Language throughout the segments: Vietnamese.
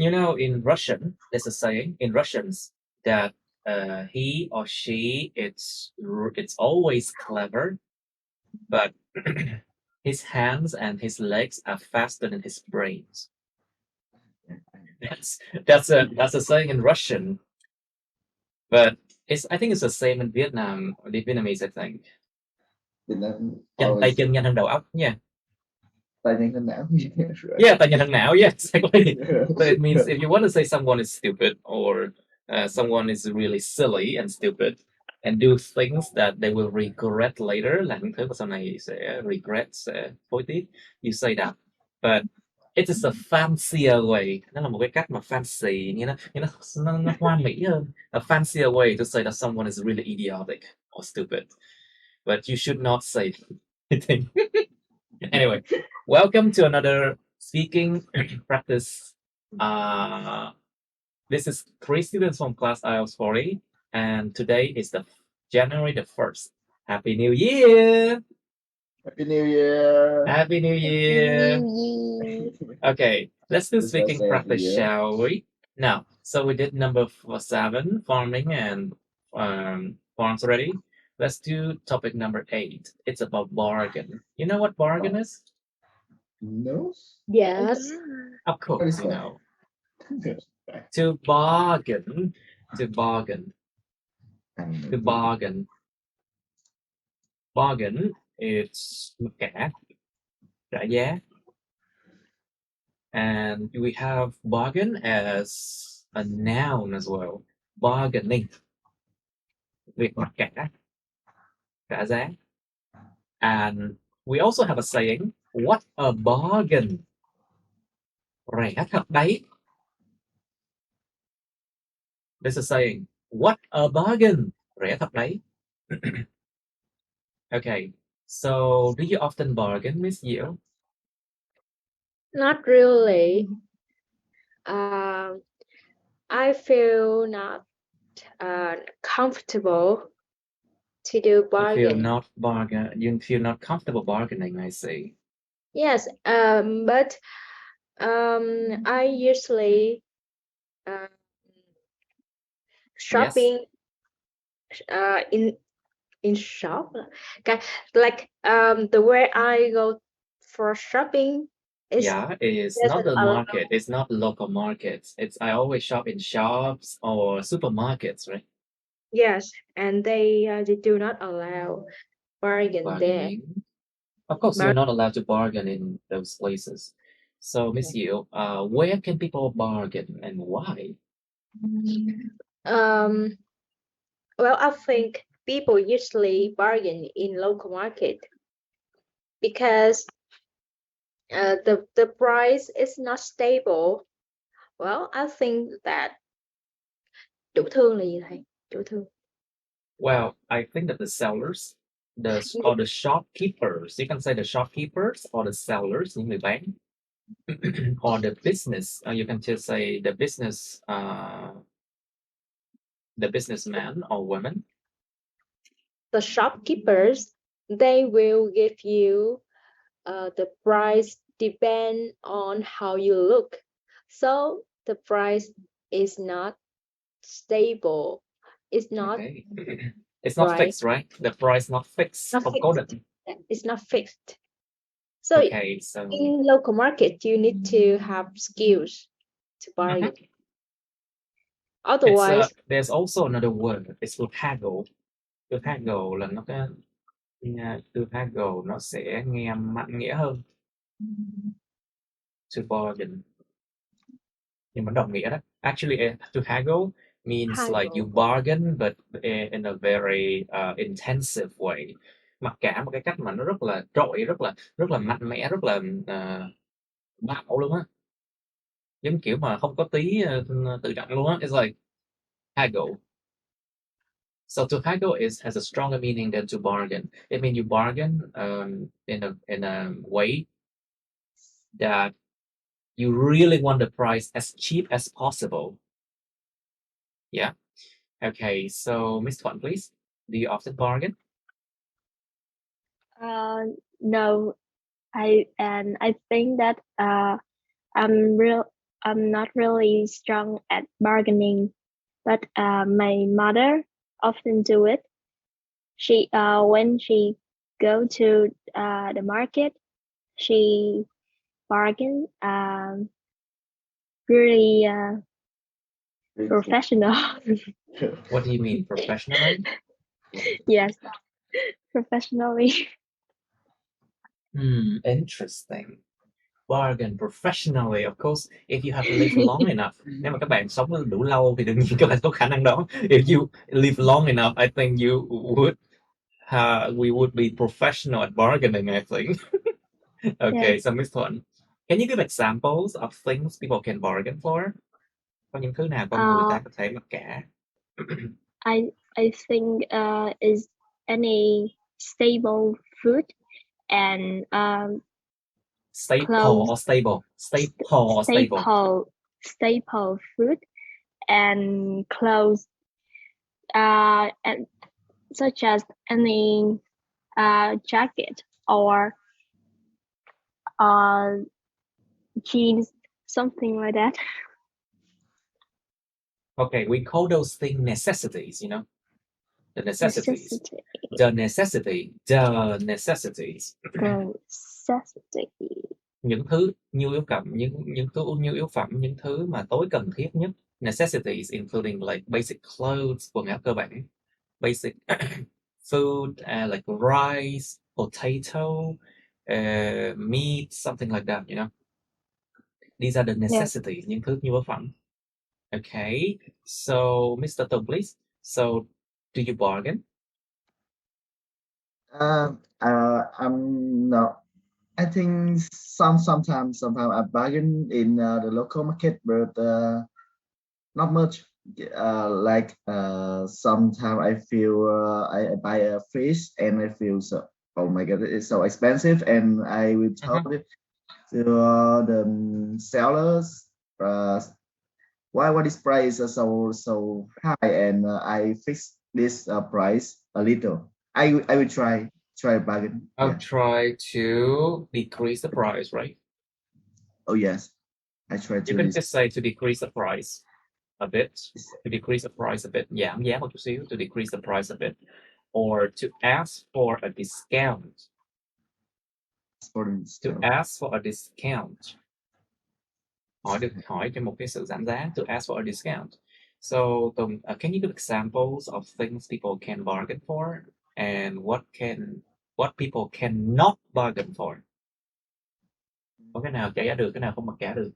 You know, in Russian, there's a saying in Russians that he or she it's always clever, but his hands and his legs are faster than his brains. That's a saying in Russian, but I think it's the same in Vietnam, or the Vietnamese, I think. Tay chân nhanh hơn đầu óc, yeah. tay nhanh hơn não. Yeah, tay nhanh hơn não, yeah, exactly. So it means if you want to say someone is stupid or someone is really silly and stupid and do things that they will regret later, là những thứ mà sau này sẽ regret, sẽ hối tiếc, you say that. But it is a fancier way. Nó là một cái cách mà fancy, nó hoa mỹ hơn. A fancier way to say that someone is really idiotic or stupid. But you should not say anything. Anyway, welcome to another speaking practice. This is 3 students from class IELTS 40, and today is the January the 1st. Happy New Year! Happy New Year! Happy New Year! Okay, let's do Just speaking say practice, Happy Year. shall we? Now, so we did number 7, farming and farms already. Let's do topic number 8. It's about bargain. You know what bargain is? No? Yes. Of What course, is you that? know. To bargain. To bargain. To bargain. Bargain is mặc cả, trả giá. And we have bargain as a noun as well. Bargaining. Việc mặc cả, trả giá. And we also have a saying, what a bargain. Rẻ thật đấy. There's a saying, what a bargain. Rẻ thật đấy. Okay, so do you often bargain, Miss Diệu? Not really. I feel not comfortable to do You bargain. feel not comfortable bargaining, I see. Yes, but I usually shopping in shop. Like the way I go for shopping is it's not the market. It's not local markets. I always shop in shops or supermarkets, right? Yes, and they do not allow bargain there. Bargaining. Of course, you're not allowed to bargain in those places. So, Miss Yu, where can people bargain and why? Well, I think people usually bargain in local market because the price is not stable. Well, I think that tiểu thương là gì thầy? Tiểu thương. Well, I think that the sellers, or the shopkeepers, you can say the shopkeepers or the sellers, những người bán, or the business, you can just say the businessman or woman. The shopkeepers, they will give you the price depend on how you look. So the price is not stable. It's not. Okay. It's not fixed, right? The price not fixed. Not fixed. It's not fixed. So, okay, so in local market, you need to have skills to bargain. Otherwise, there's also another word. It's called haggle. Từ haggle là nó cái từ haggle nó sẽ nghe mạnh nghĩa hơn. To bargain. Nhưng mà đồng nghĩa đó. Actually, to haggle means like you bargain but in a very intensive way. Mặc cả một cái cách mà nó rất là trội, rất là mạnh mẽ, rất là bạo luôn á. Giống kiểu mà không có tí tự trọng luôn á. It's like haggle. So to haggle has a stronger meaning than to bargain. It means you bargain in a way that you really want the price as cheap as possible. Yeah. Okay. So Miss Thuận, please. Do you often bargain? No, I think that I'm I'm not really strong at bargaining, but my mother often do it. She when she go to the market, she bargain really professional. What do you mean, professionally? Yes, professionally. Interesting. Bargain professionally, of course, if you have lived long enough. Nếu mà các bạn sống đủ lâu thì đương nhiên các bạn có khả năng đó. If you live long enough, I think you would, we would be professional at bargaining, I think. Okay, Yes. so Miss Thuận, can you give examples of things people can bargain for? Có những thứ nào con người ta có thể mặc cả? I think is any stable food and Staple clothes. or stable? Staple or stable? Staple food and clothes and such as any jacket or jeans, something like that. Okay, we call those things necessities, you know? The necessities. Necessity. The necessity. The necessities. Necessity. Những thứ nhu yếu phẩm, những thứ nhu yếu phẩm, những thứ mà tối cần thiết nhất. Necessities including like basic clothes, quần áo cơ bản, basic food, like rice, potato, meat, something like that, you know. These are the necessities, những thứ nhu yếu phẩm. Okay, so Mr. Tùng, please. So, do you bargain? I'm not. I think sometimes I bargain in the local market, but not much. Like sometimes I feel I buy a fish and I feel so, oh my god, it's so expensive, and I will tell it to the sellers why this price is so high, and I fix this price a little. I will try bargain. I'll try to decrease the price, right? Oh yes, I try You to. can just say to decrease the price a bit. To decrease the price a bit. Giảm giá một chút xíu. To decrease the price a bit. Or to ask for a discount. To ask for a discount. Hỏi cho một cái sự giảm giá. To ask for a discount. So, Tùng, can you give examples of things people can bargain for? And what people cannot bargain for? Có cái nào trả giá được, cái nào không mặc cả được?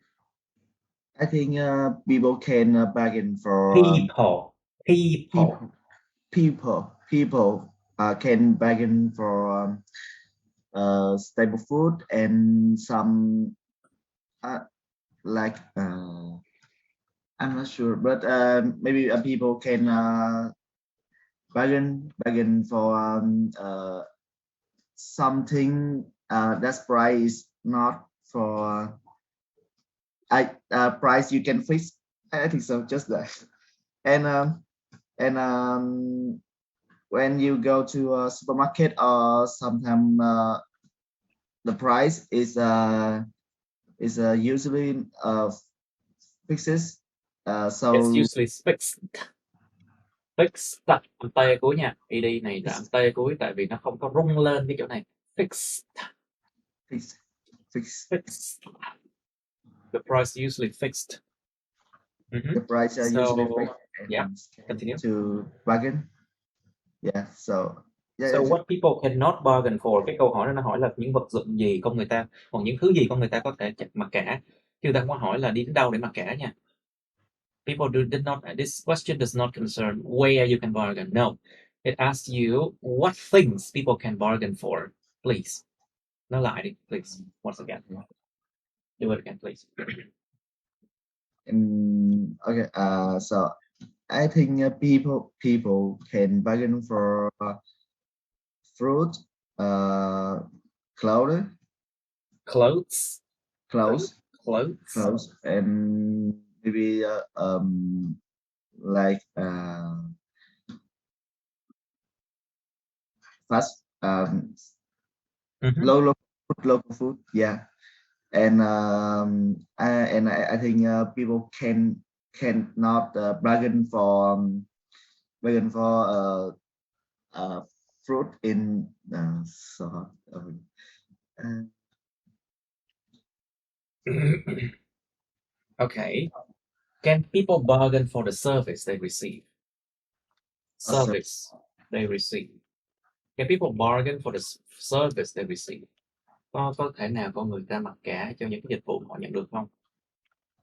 I think people can bargain for people can bargain for stable food and some like I'm not sure, but maybe people can bargain for something that's price not for price you can fix. I think so, just that. And when you go to a supermarket, or sometimes the price is usually fixes. So it's usually fixed. Fixed, âm T cuối nha. ED này là âm T cuối tại vì nó không có rung lên cái chỗ này. Fixed. The price usually fixed. The price are usually fixed. Yeah, continue. To bargain. Yeah, so what people cannot bargain for. Cái câu hỏi nó hỏi là những vật dụng gì con người ta, hoặc những thứ gì con người ta có thể mặc cả. Chứ ta không có hỏi là đi đến đâu để mặc cả nha. This question does not concern where you can bargain. No, it asks you what things people can bargain for. Please. Nói lại đi, please. Once again. Do it again, please. Okay. So I think people can bargain for fruit, clothes, and maybe like fast local food. Yeah, and I think people cannot bargain for fruit in so Okay. Can people bargain for the service they receive? Service they receive. Can people bargain for the service they receive? Có thể nào con người ta mặc cả cho những cái dịch vụ họ nhận được không?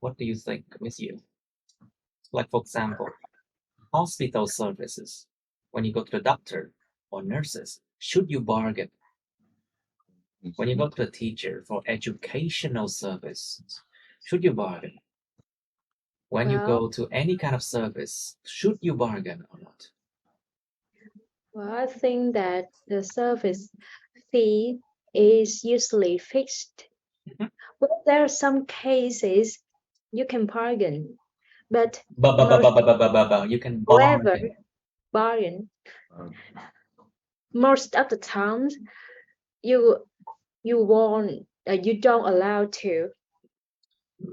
What do you think, Miss Yu? Like for example, hospital services. When you go to the doctor or nurses, should you bargain? When you go to the teacher for educational service, should you bargain? When you go to any kind of service, should you bargain or not? Well, I think that the service fee is usually fixed. But there are some cases you can bargain, but You can however, bargain. most of the times you don't allow to.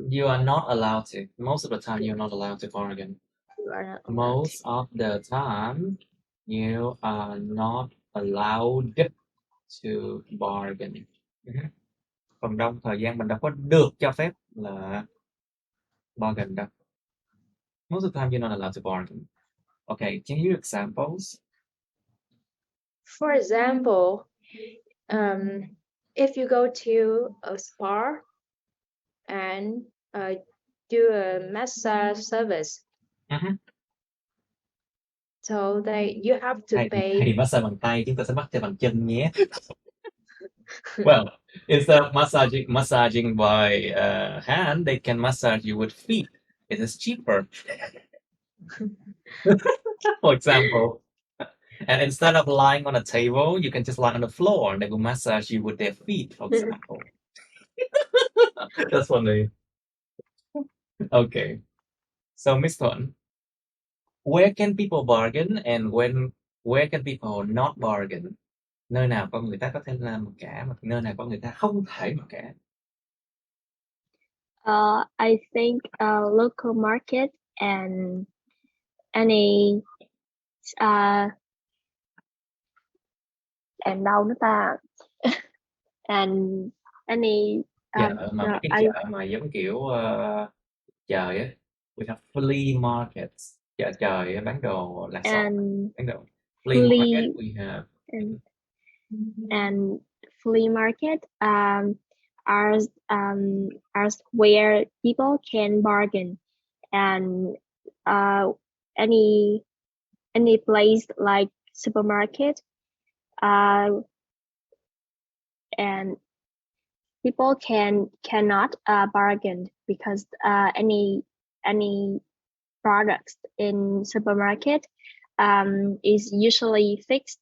You are not allowed to. Most of the time, you're not allowed to bargain. You are not allowed Most of the time, you are not allowed to bargain. Phần đông thời gian mình đâu có được cho phép là bargain đâu. Most of the time, you're not allowed to bargain. Okay, can you give examples? For example, if you go to a spa and do a massage service, so you have to pay. Hay massage bằng tay, chúng ta sẽ massage bằng chân nhé. Well, instead of massaging by hand, they can massage you with feet. It is cheaper. For example. And instead of lying on a table, you can just lie on the floor and they will massage you with their feet, for example. That's funny. Okay. So, Miss Thuận, where can people bargain and where can people not bargain? Nơi nào con người ta có thể làm mặc cả, mà nơi nào con người ta không thể mặc cả? I think local market and any and đâu nữa ta and any Chợ mà mấy cái chợ mà giống kiểu trời á, we have flea markets, chợ trời bán đồ lạc sọ, bán đồ. Flea market we have and flea market are where people can bargain, and any place like supermarket and people cannot bargain because any products in supermarket is usually fixed.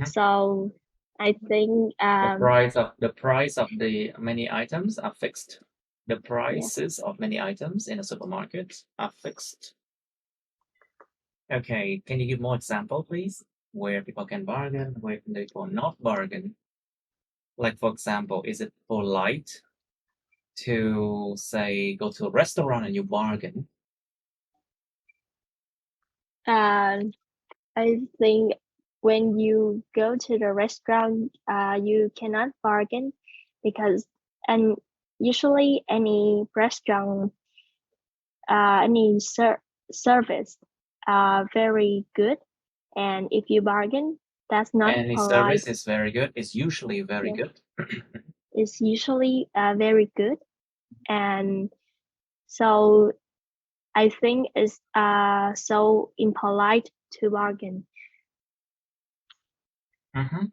So I think the price of the many items are fixed. The prices of many items in a supermarket are fixed. Okay, can you give more example, please? Where people can bargain, where they will not bargain? Like, for example, is it polite to say go to a restaurant and you bargain? I think when you go to the restaurant, you cannot bargain because usually any restaurant, any service are very good, and if you bargain, that's not any polite. Service is very good. It's usually very good. It's usually very good, and so I think it's so impolite to bargain.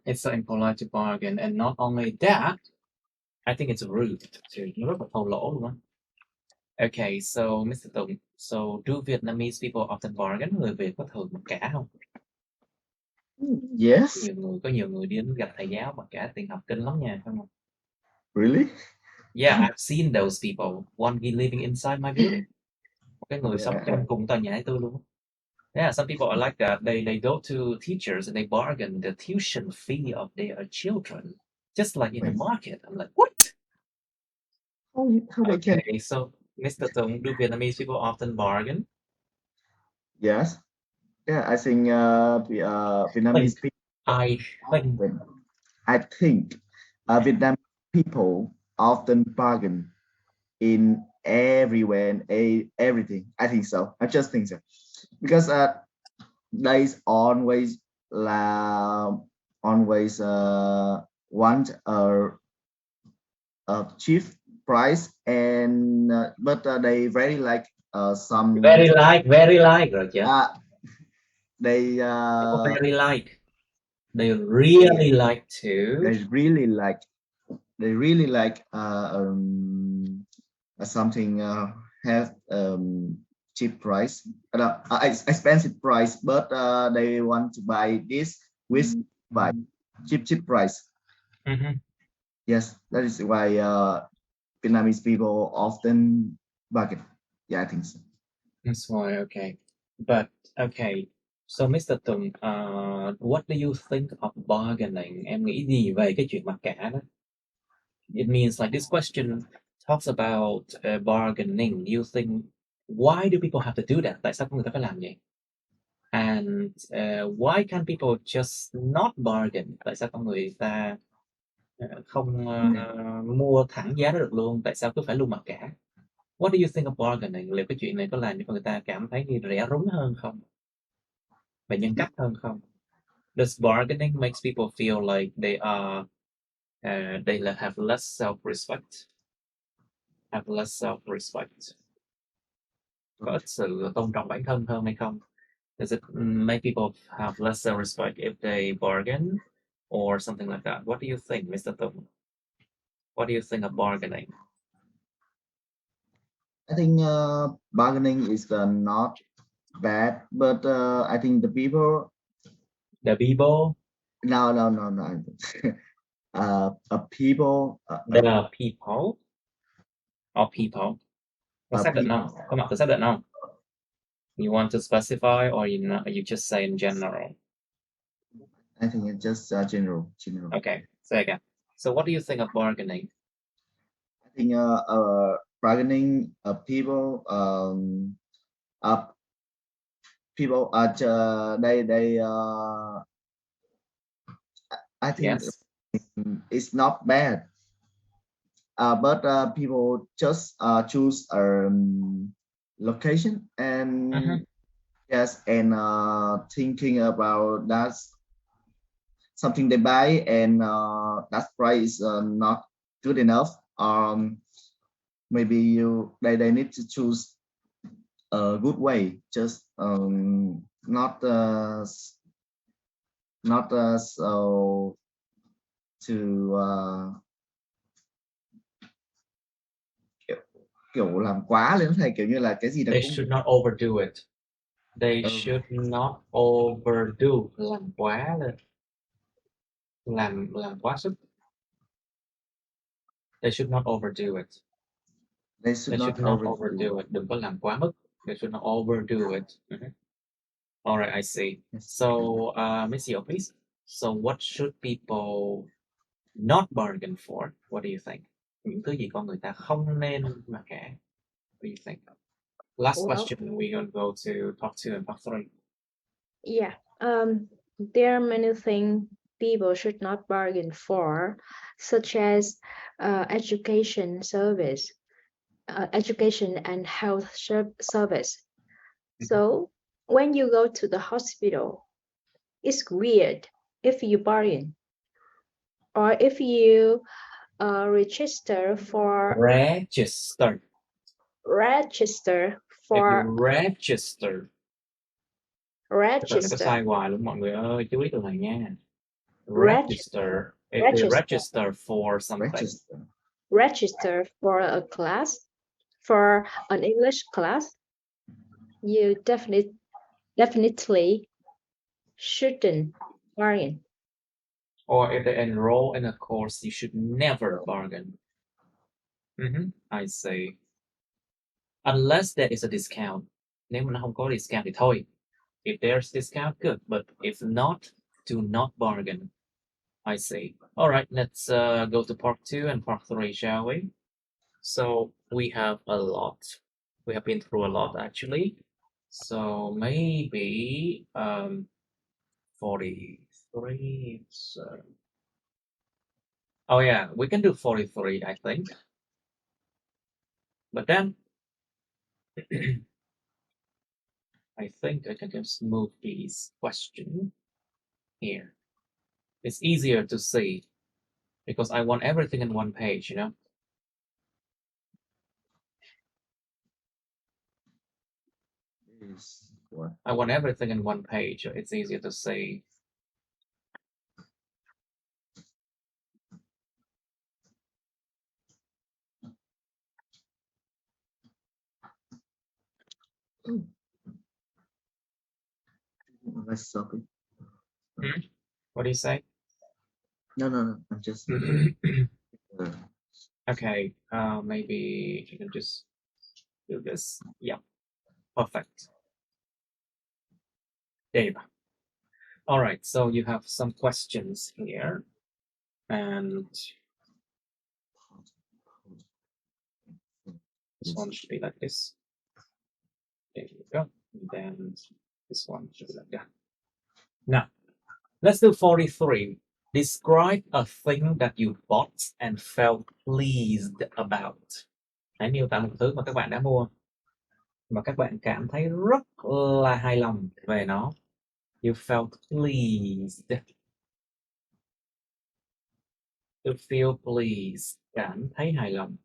It's so impolite to bargain, and not only that, I think it's rude too. Nó rất là thô lỗ luôn á. Okay, so Mr. Tùng, so do Vietnamese people often bargain? Người Việt có thường mặc cả không? Yes. Có nhiều người đi đến gặp thầy giáo mặc cả tiền học kinh lắm nha, không? Really? Yeah, I've seen those people. One living inside my building. Một cái người sống trong cùng tòa nhà tôi luôn. Yeah, some people are like that. They go to teachers and they bargain the tuition fee of their children, just like in the market. I'm like, what? how they can? Okay, so Mr. Tung, do Vietnamese people often bargain? Yes. Yeah, I think Vietnamese people. I think. I think Vietnamese people often bargain in everywhere and everything. I think so. I just think so because there's always want a cheap price and but they very like some Very like rồi chứ. they Very like. They really like to. they really like something have cheap price, expensive price, but they want to buy this with by cheap price. Yes, that is why Vietnamese people often bargain. Yeah, I think so. That's why, okay. But, okay. So, Mr. Tùng, what do you think of bargaining? Em nghĩ gì về cái chuyện mặc cả đó? It means like this question talks about bargaining. You think, why do people have to do that? Tại sao người ta phải làm vậy? And why can't people just not bargain? Tại sao con người ta không mua thẳng giá đó được luôn? Tại sao cứ phải luôn mặc cả? What do you think of bargaining? Liệu cái chuyện này có làm cho người ta cảm thấy như rẻ rúng hơn không? Và nhân cách hơn không? Does bargaining makes people feel like they have less self-respect? Have less self-respect? Có ít sự tôn trọng bản thân hơn hay không? Does it make people have less self-respect if they bargain or something like that? What do you think, Mr. Tung? What do you think of bargaining? I think bargaining is not bad, but I think the people. The people? No. People. The people? Or people? Có xác định không? Có mặt từ xác định không? You want to specify or you just say in general? I think it's just general. Okay, say again. So what do you think of bargaining? I think bargaining people people they I think Yes. it's not bad, but people just choose location and yes, and thinking about that something they buy and that price is not good enough. Maybe they need to choose a good way, just not so to kiểu làm quá lên thầy, kiểu như là cái gì đó They cũng should not overdo it. They should not overdo. Làm quá lên. Làm quá sức. They should not overdo it. They should not overdo it. Đừng có làm quá mức. They should not overdo it. All right, I see. Yes. So, Miss Yo, please. So, what should people not bargain for? What do you think? Những thứ gì con người ta không nên mặc cả? What do you think? Last question we're going to go to part 2 and part 3. Yeah. There are many things people should not bargain for, such as education service, education and health service. So when you go to the hospital, it's weird if you bargain, or if you register for Register. Sai hoài luôn mọi người ơi, chú ý từ này nha. Register. If you register for something. Register for a class, for an English class, you definitely shouldn't bargain. Or if they enroll in a course, you should never bargain. I see. Unless there is a discount. Nếu mà nó không có discount thì thôi. If there's discount, good. But if not, do not bargain. I see. All right, let's go to part 2 and part 3, shall we? So we have a lot. We have been through a lot actually. So maybe 43. So oh yeah, we can do 43, I think. But then I think I can just move these questions here. It's easier to see because I want everything in one page, you know. Is what? I want everything in one page. It's easier to see. Let's stop it. What do you say? No, I'm just Okay, maybe you can just do this. Yeah, perfect. There you go. All right, so you have some questions here, and this one should be like this. There you go. And then this one should be like that. Now, let's do 43. Describe a thing that you bought and felt pleased about. Hãy miêu tả một thứ mà các bạn đã mua mà các bạn cảm thấy rất là hài lòng về nó. You felt pleased. To feel pleased. Cảm thấy hài lòng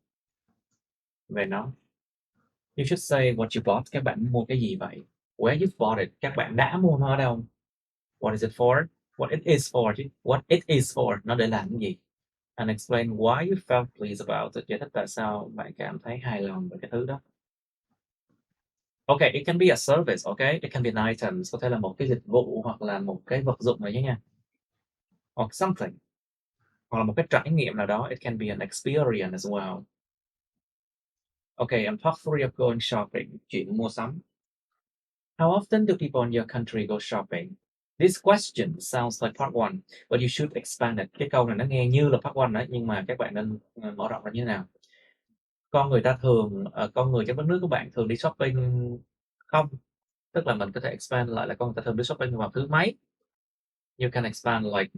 về nó. You should say what you bought. Các bạn mua cái gì vậy? Where you bought it. Các bạn đã mua nó ở đâu? What is it for? What it is for chứ. What it is for. Nó để làm cái gì? And explain why you felt pleased about it. Giải thích tại sao bạn cảm thấy hài lòng về cái thứ đó. Okay, it can be a service, okay? It can be an item. Có thể là một cái dịch vụ hoặc là một cái vật dụng này nhé nha. Hoặc something. Hoặc là một cái trải nghiệm nào đó. It can be an experience as well. Okay, and part 3 of going shopping. Chuyện mua sắm. How often do people in your country go shopping? This question sounds like part 1, but you should expand it. Cái câu này nó nghe như là part 1 đấy, nhưng mà các bạn nên mở rộng ra như thế nào? Con người trong đất nước của bạn thường đi shopping không? Tức là mình có thể expand lại là con người ta thường đi shopping vào thứ mấy? You can expand like,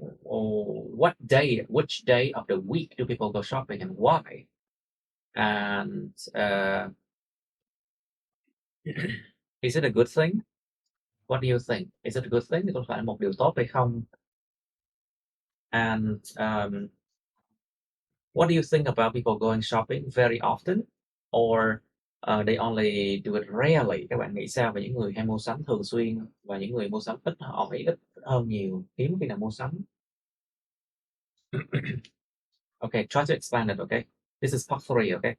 which day of the week do people go shopping and why? And is it a good thing? What do you think? Is it a good thing? Thì có phải là một điều tốt hay không? And what do you think about people going shopping very often? Or they only do it rarely? Các bạn nghĩ sao về những người hay mua sắm thường xuyên và những người mua sắm ít, họ phải ít hơn nhiều, hiếm khi nào mua sắm? Okay, try to expand it, okay? This is part 3, okay?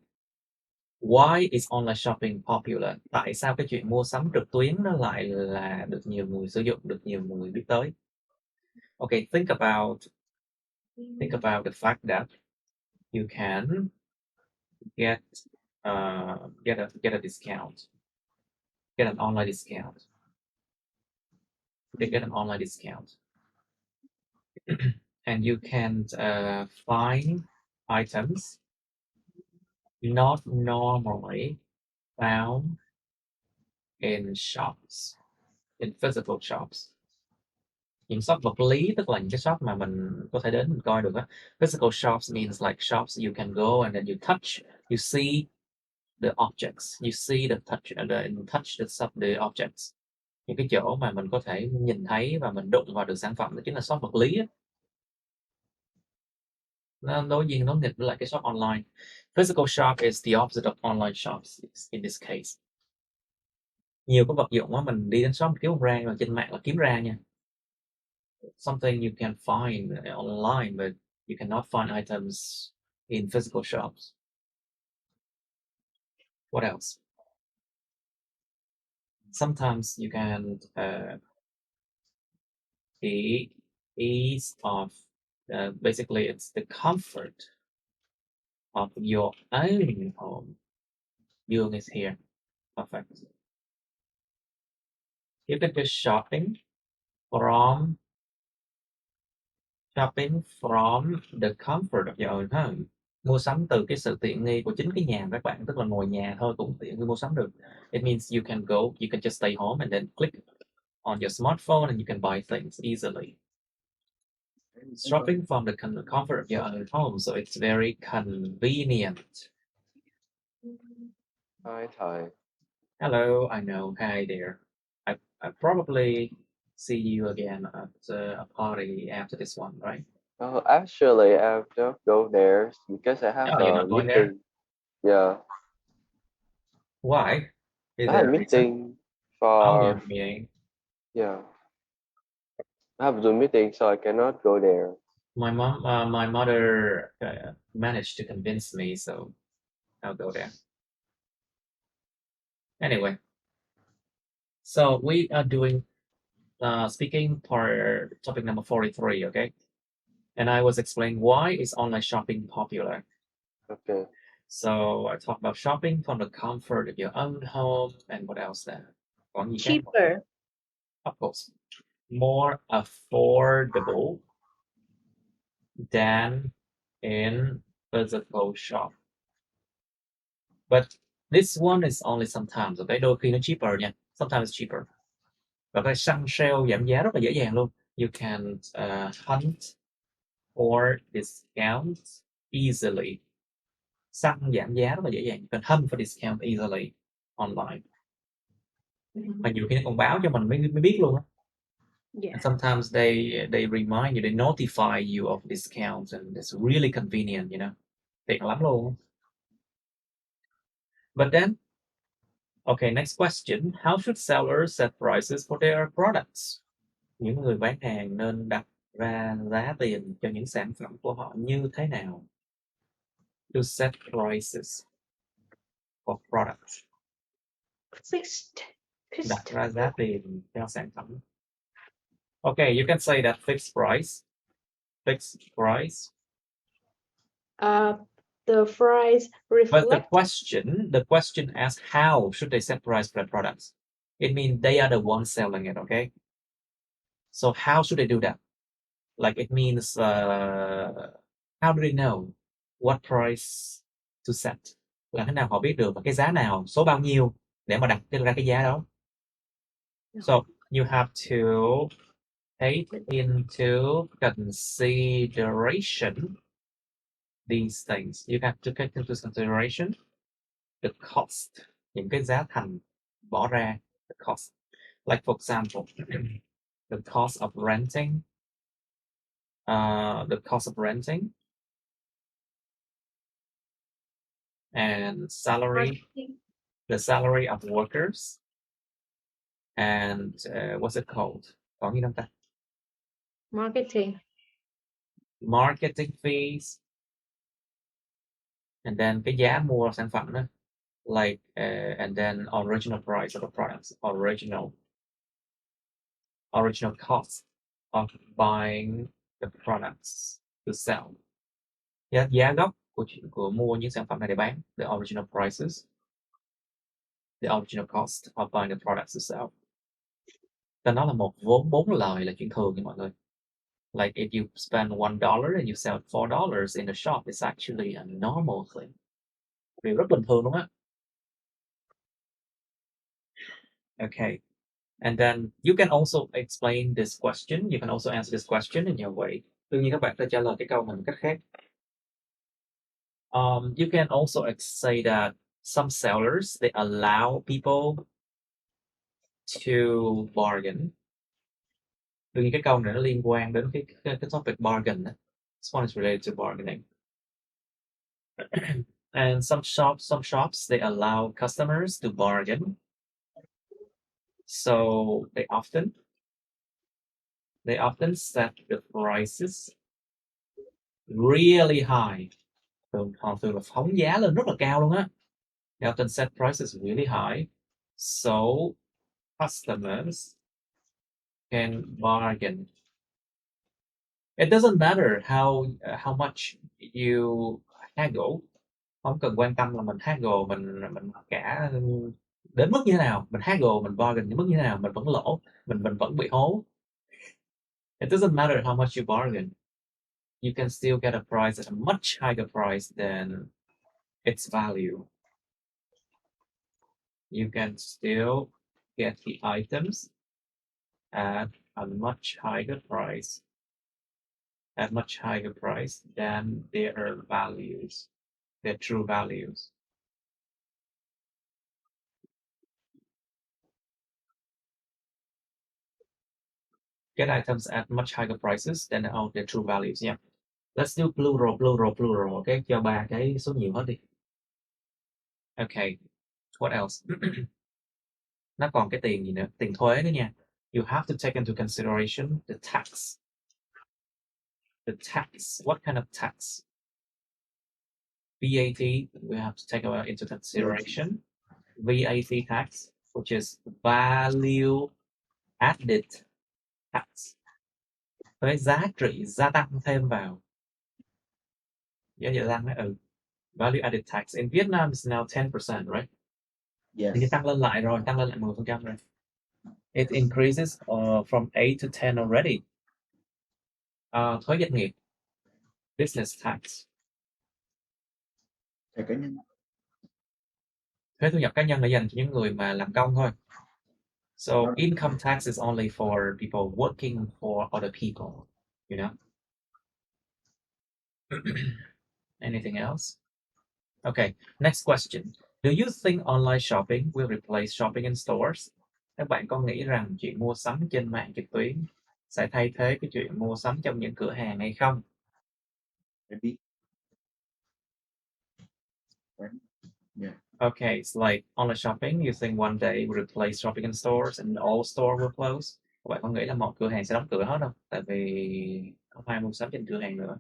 Why is online shopping popular? Tại sao cái chuyện mua sắm trực tuyến nó lại là được nhiều người sử dụng, được nhiều người biết tới? Okay, think about the fact that you can get a discount, get an online discount. They get an online discount, and you can find items not normally found in shops, in physical shops. Những shop vật lý tức là những cái shop mà mình có thể đến mình coi được á. Physical shops means like shops you can go and then you touch, you see the objects, you see the the objects. Những cái chỗ mà mình có thể nhìn thấy và mình đụng vào được sản phẩm đó chính là shop vật lý á. Nó đối nghịch với lại cái shop online. Physical shop is the opposite of online shops in this case. Nhiều cái vật dụng á mình đi đến shop kiếm không ra, mà trên mạng là kiếm ra nha. Something you can find online, but you cannot find items in physical shops. What else? Sometimes you can the ease of basically it's the comfort of your own home. Young is here. Perfect. You can do shopping from the comfort of your own home. Mua sắm từ cái sự tiện nghi của chính cái nhà các bạn, tức là ngồi nhà thôi cũng tiện nghi mua sắm được. It means you can just stay home and then click on your smartphone and you can buy things easily. Shopping from the comfort of your own home, so it's very convenient. Hi thầy. Hello, I know. Hi there. I probably see you again at a party after this one, right? Oh, actually, I don't go there because I have Oh, you're a not going there? meeting. Yeah, Why? Is I there have a a reason? meeting Oh, you're for, not meeting. yeah. I have a Zoom meeting, so I cannot go there. My mother managed to convince me, so I'll go there. Anyway, so we are doing speaking for topic number 43, okay? And I was explaining why is online shopping popular. Okay. So I talked about shopping from the comfort of your own home and what else there? Còn gì khác không? Cheaper. Of course, more affordable than in physical shop. But this one is only sometimes, okay? Đôi khi nó cheaper nha. Sometimes it's cheaper. Và cái săn sale giảm giá rất là dễ dàng luôn. You can hunt for discounts easily. Săn giảm giá rất là dễ dàng. You can hunt for discount easily online. Mà nhiều khi nó còn báo cho mình mới biết luôn á. Yeah. And sometimes they remind you, they notify you of discounts, and it's really convenient, you know. Tiện lắm luôn. But then, okay, next question. How should sellers set prices for their products? Những người bán hàng nên đặt ra giá tiền cho những sản phẩm của họ như thế nào? To set prices for products. Fixed. Đặt ra giá tiền cho sản phẩm. Okay, you can say that fixed price. Fixed price. The price But reflect. the question asks how should they set price for their products? It means they are the ones selling it, okay? So how should they do that? Like it means how do they know what price to set? Làm thế nào họ biết được cái giá nào, số bao nhiêu để mà đặt ra cái giá đó? So you have to take into consideration these things. You have to take into consideration the cost, những cái giá thành bỏ ra, the cost. Like for example, the cost of renting, and salary, the salary of workers, and what's it called? Còn gì không ta? Marketing fees, and then cái giá mua sản phẩm đó, like and then original price of the products, original cost of buying the products to sell. Giá gốc của mua những sản phẩm này để bán, the original prices, the original cost of buying the products to sell. Ta nói là một vốn 4 lời là chuyện thường nha mọi người. Like if you spend $1 and you sell $4 in the shop, it's actually a normal thing. Điều rất bình thường đúng không? Okay. And then you can also explain this question. You can also answer this question in your way. Đương nhiên các bạn sẽ trả lời cái câu này một cách khác. You can also say that some sellers, they allow people to bargain. Đương nhiên cái câu này nó liên quan đến cái topic bargain. This one is related to bargaining. And some shops, they allow customers to bargain. So they often set the prices really high. Họ thường là phóng giá lên rất là cao luôn á. They often set prices really high, so customers can bargain. It doesn't matter how much you haggle. Không cần quan tâm là mình haggle, mình cả đến mức như thế nào, mình haggle, mình bargain đến mức như thế nào, mình vẫn lỗ, mình vẫn bị hố. It doesn't matter how much you bargain. you can still get a price at a much higher price than its value. You can still get the items at a much higher price, than their values, their true values. Get items at much higher prices than their true values. Yeah. Let's do plural. Okay, cho 3 cái số nhiều hết đi. Okay. What else? Nó còn cái tiền gì nữa? Tiền thuế nữa nha. You have to take into consideration the tax. The tax. What kind of tax? VAT, we have to take into consideration. VAT tax, which is value added tax. Thuế giá trị gia tăng thêm vào. Giá trị gia tăng đấy, value added tax. In Vietnam is now 10%, right? Yes. Thì tăng lên lại 10% rồi. It increases from 8 to 10 already. Thuế doanh nghiệp, business tax. Thuế cá nhân. Thuế thu nhập cá nhân là dành cho những người mà làm công thôi. So income tax is only for people working for other people, you know. Anything else? Okay, next question. Do you think online shopping will replace shopping in stores? Các bạn có nghĩ rằng chuyện mua sắm trên mạng trực tuyến sẽ thay thế cái chuyện mua sắm trong những cửa hàng hay không? Maybe. Yeah. Okay, it's like online shopping, you think one day will replace shopping in stores and all stores will close? Các bạn có nghĩ là một cửa hàng sẽ đóng cửa hết không? Tại vì không ai mua sắm trên cửa hàng nữa.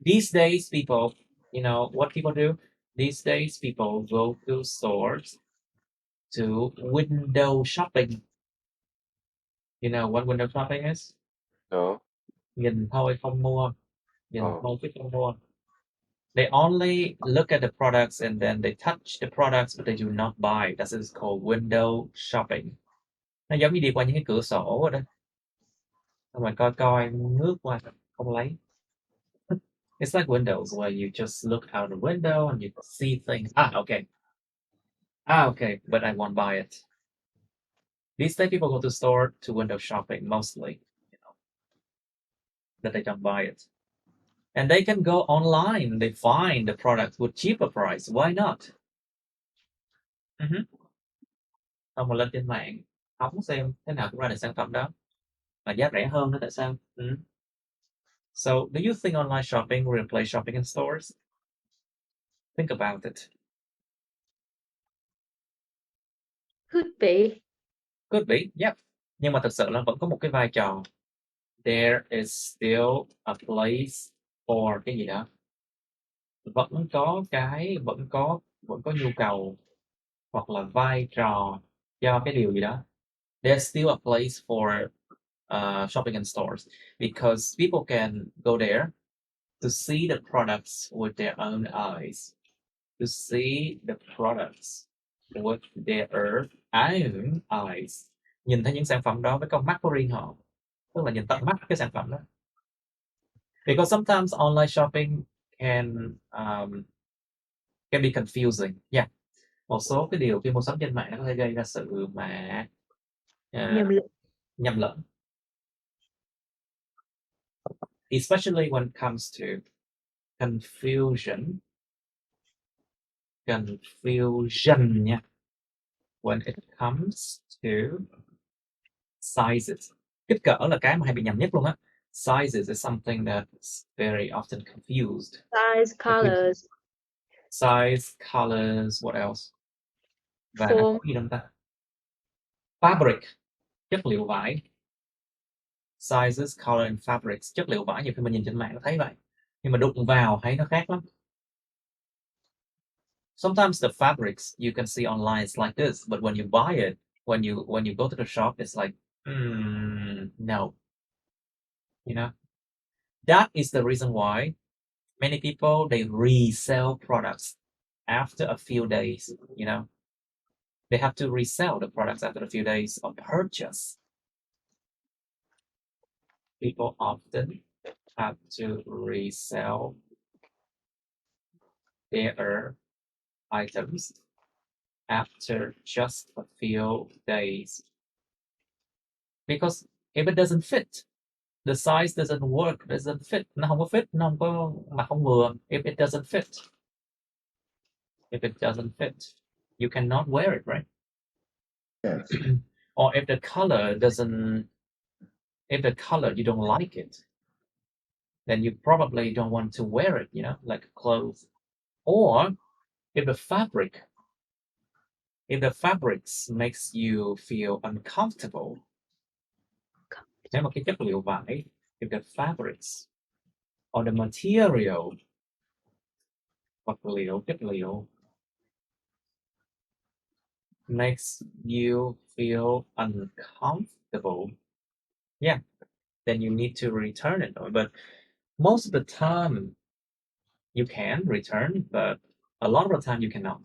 These days, people, you know what people do? These days, people go to stores to window shopping. You know what window shopping is? No. Nhìn thôi không mua. Nhìn Oh. thôi chứ không mua. They only look at the products and then they touch the products, but they do not buy. That is called window shopping. Nó giống như đi qua những cái cửa sổ rồi đó. Xong rồi coi ngước qua không lấy. It's like windows where you just look out the window and you see things. Okay, but I won't buy it. These days people go to store to window shopping mostly, you know, but they don't buy it. And they can go online, they find the product with cheaper price. Why not? Xong rồi lên trên mạng, hóng xem thế nào cũng ra được sản phẩm đó. Mà giá rẻ hơn nữa tại sao? So, do you think online shopping will replace shopping in stores? Think about it. Could be. Could be, yep. Nhưng mà thực sự là vẫn có một cái vai trò. There is still a place for cái gì đó. Vẫn có nhu cầu hoặc là vai trò cho cái điều gì đó. There's still a place for shopping in stores because people can go there to see the products with their own eyes. To see the products with their own eyes. Nhìn thấy những sản phẩm đó với con mắt của riêng họ. Tức là nhìn tận mắt cái sản phẩm đó. Because sometimes online shopping can be confusing. Yeah. Một số cái điều khi mua sắm trên mạng nó có thể gây ra sự mà nhầm lẫn. Especially when it comes to confusion nha. When it comes to sizes. Kích cỡ là cái mà hay bị nhầm nhất luôn á. Sizes is something that's very often confused. Size, colors. Size, colors, what else? Và nó Form. có gì đâu ta? Fabric, chất liệu vải. Sizes, color and fabrics, chất liệu vải nhiều khi mình nhìn trên mạng nó thấy vậy. Nhưng mà đụng vào thấy nó khác lắm. Sometimes the fabrics you can see online is like this, but when you buy it, when you go to the shop, it's like, no. You know? That is the reason why many people, they resell products after a few days, you know? They have to resell the products after a few days of purchase. People often have to resell their items after just a few days. Because if it doesn't fit, the size doesn't work, doesn't fit, nó không có fit, nó không có mà không vừa. If it doesn't fit, you cannot wear it, right? Yes. Or if the color you don't like it, then you probably don't want to wear it, like clothes. Or if the fabrics makes you feel uncomfortable, nếu mà cái chất liệu vải, if the fabrics or the material, chất liệu makes you feel uncomfortable, then you need to return it. But most of the time you can return, but a lot of the time you cannot.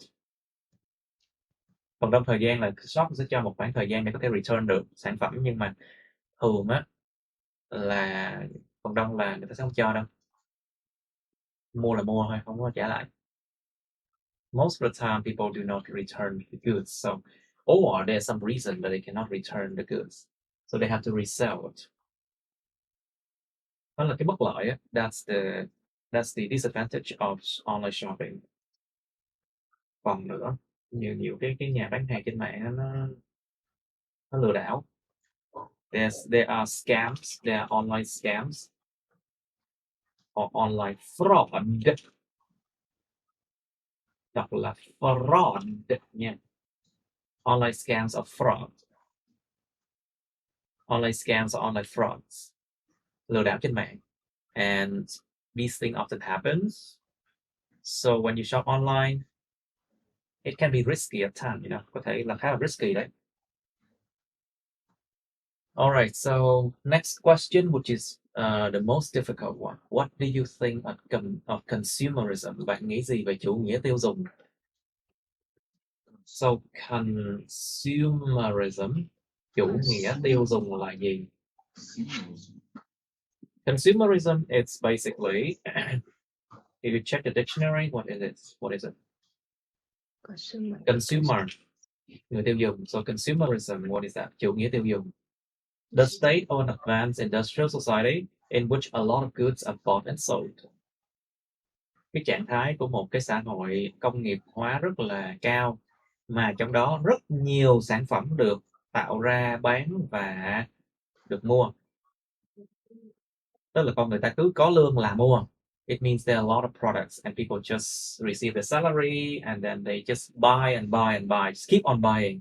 Phần đông thời gian là shop sẽ cho một khoảng thời gian để có thể return được sản phẩm, nhưng mà thường á là phần đông là người ta sẽ không cho đâu. Mua là mua thôi, không có trả lại. Most of the time people do not return the goods, so or there's some reason that they cannot return the goods, so they have to resell it. Đó là cái bất lợi á. That's the disadvantage of online shopping. Còn nữa, nhiều cái nhà bán hàng trên mạng nó lừa đảo. There are scams, there are online scams or online fraud. Đọc là fraud nha. Online scams or fraud. Online scams or online frauds. Lừa đảo trên mạng. And these things often happens. So when you shop online, it can be risky at times, có thể là khá là risky đấy. All right, so next question, which is the most difficult one. What do you think of consumerism? Bạn nghĩ gì về chủ nghĩa tiêu dùng? So consumerism, chủ nghĩa tiêu dùng là gì? Consumerism, it's basically, if you check the dictionary, what is it? Consumer, người tiêu dùng. So consumerism, what is that? Chủ nghĩa tiêu dùng. The state of an advanced industrial society in which a lot of goods are bought and sold. Cái trạng thái của một cái xã hội công nghiệp hóa rất là cao, mà trong đó rất nhiều sản phẩm được tạo ra, bán và được mua. Tức là con người ta cứ có lương là mua. It means there are a lot of products and people just receive their salary and then they just buy and buy and buy, just keep on buying.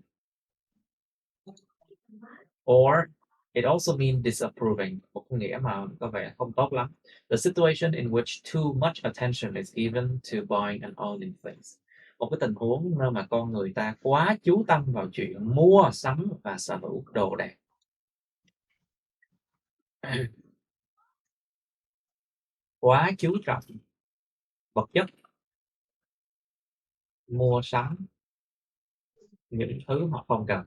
Or it also means disapproving, một nghĩa mà có vẻ không tốt lắm. The situation in which too much attention is given to buying and owning things. Một cái tình huống nơi mà con người ta quá chú tâm vào chuyện mua sắm và sở hữu đồ đạc. Quá chú trọng vật chất, mua sắm những thứ họ không cần.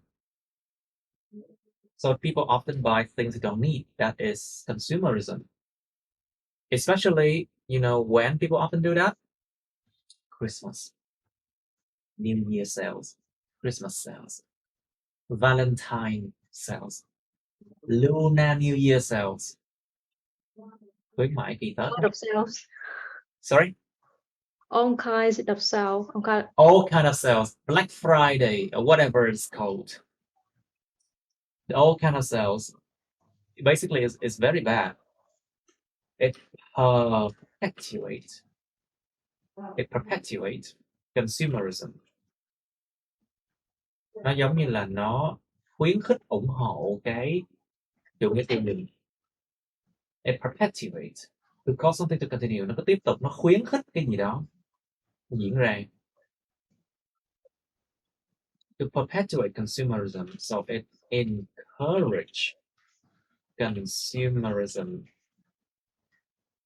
So people often buy things they don't need. That is consumerism. Especially, when people often do that? Christmas, New Year sales, Christmas sales, Valentine sales, Lunar New Year sales. Khuyến mãi kỳ Tết. A lot of sales. Sorry? All kinds of sales. All kind of sales. Black Friday or whatever it's called. All kind of sales. Basically, it's very bad. It perpetuates consumerism. Nó giống như là nó khuyến khích ủng hộ cái chủ nghĩa tiêu dùng. It perpetuates. To cause something to continue. Nó có tiếp tục, nó khuyến khích cái gì đó diễn ra. To perpetuate consumerism, so it encourages consumerism.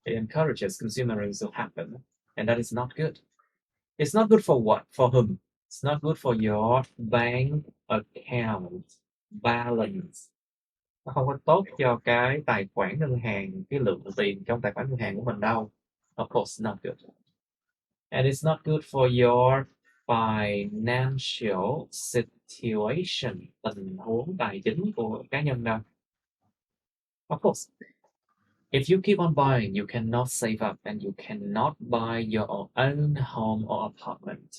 It encourages consumerism to happen, and that is not good. It's not good for what? For whom? It's not good for your bank account balance. Nó không có tốt cho cái tài khoản ngân hàng, cái lượng tiền trong tài khoản ngân hàng của mình đâu. Of course, not good. And it's not good for your financial situation, tình huống tài chính của cá nhân đâu. Of course, if you keep on buying, you cannot save up and you cannot buy your own home or apartment.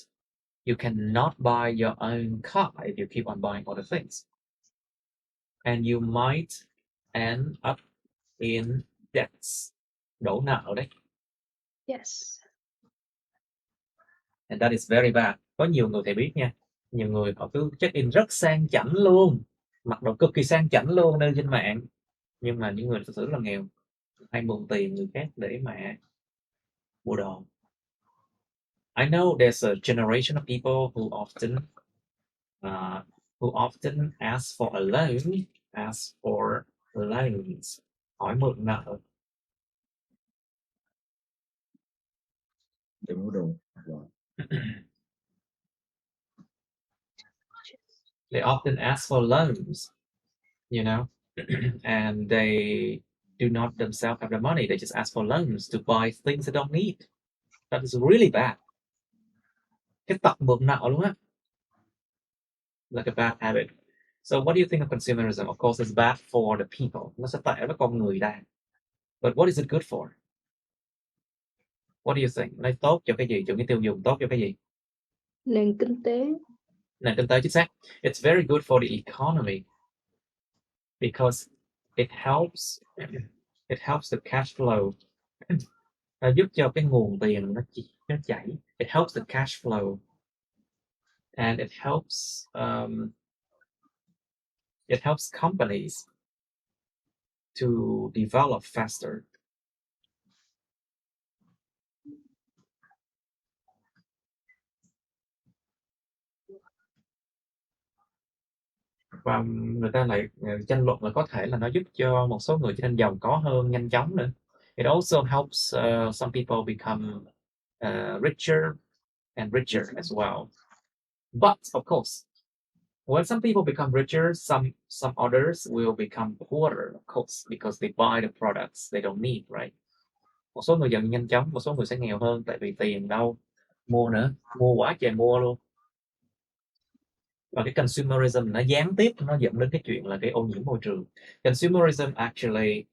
You cannot buy your own car if you keep on buying other things. And you might end up in debts. Đổ nợ đấy. Yes. And that is very bad. Có nhiều người thầy biết nha. Nhiều người họ cứ check in rất sang chảnh luôn. Mặc đồ cực kỳ sang chảnh luôn nơi trên mạng. Nhưng mà những người thực sự rất là nghèo. Hay mượn tiền người khác để mà mua đồ. I know there's a generation of people who often ask for a loan, ask for loans. Hỏi mượn nợ. để mua đồ. They often ask for loans, you know, and they do not themselves have the money. They just ask for loans to buy things they don't need. That is really bad. Cái tật mượn nợ luôn á. Like a bad habit. So what do you think of consumerism? Of course, it's bad for the people. Nó sẽ tệ với con người ta. But what is it good for? What do you think? Nó tốt cho cái gì? Cho cái tiêu dùng, tốt cho cái gì? Nền kinh tế. Nền kinh tế chính xác. It's very good for the economy because it helps the cash flow. Nó giúp cho cái nguồn tiền nó chảy. It helps the cash flow and it helps companies to develop faster. Và người ta lại tranh luận là có thể là nó giúp cho một số người trở nên giàu có hơn nhanh chóng nữa. It also helps some people become richer and richer as well. But of course, when some people become richer, some others will become poorer, of course, because they buy the products they don't need, right? Một số người giàu nhanh chóng, một số người sẽ nghèo hơn tại vì tiền đâu mua nữa, mua quá trời mua luôn. Và cái consumerism nó gián tiếp nó dẫn đến cái chuyện là cái ô nhiễm môi trường. Consumerism actually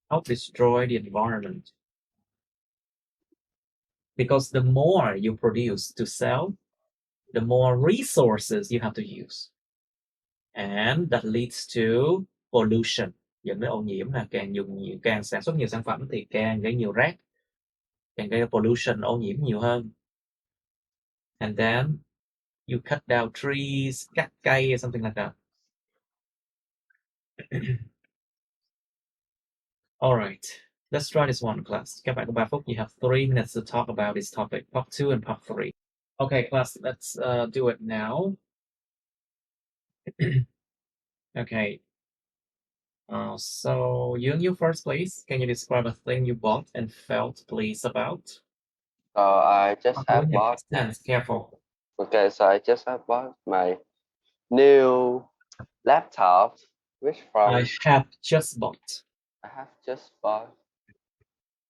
help destroy the environment. Because the more you produce to sell, the more resources you have to use. And that leads to pollution. Dẫn đến ô nhiễm là càng sản xuất nhiều sản phẩm thì càng gây nhiều rác, càng gây pollution, ô nhiễm nhiều hơn. And then you cut down trees, cắt cây, something like that. All right, let's try this one, class. Các bạn có 3 phút. You have 3 minutes to talk about this topic, part 2 and part 3. Okay, class, let's do it now. Okay. So, you first, please. Can you describe a thing you bought and felt pleased about? I just have bought. Careful. Okay, so I just have bought my new laptop, which from I have just bought. I have just bought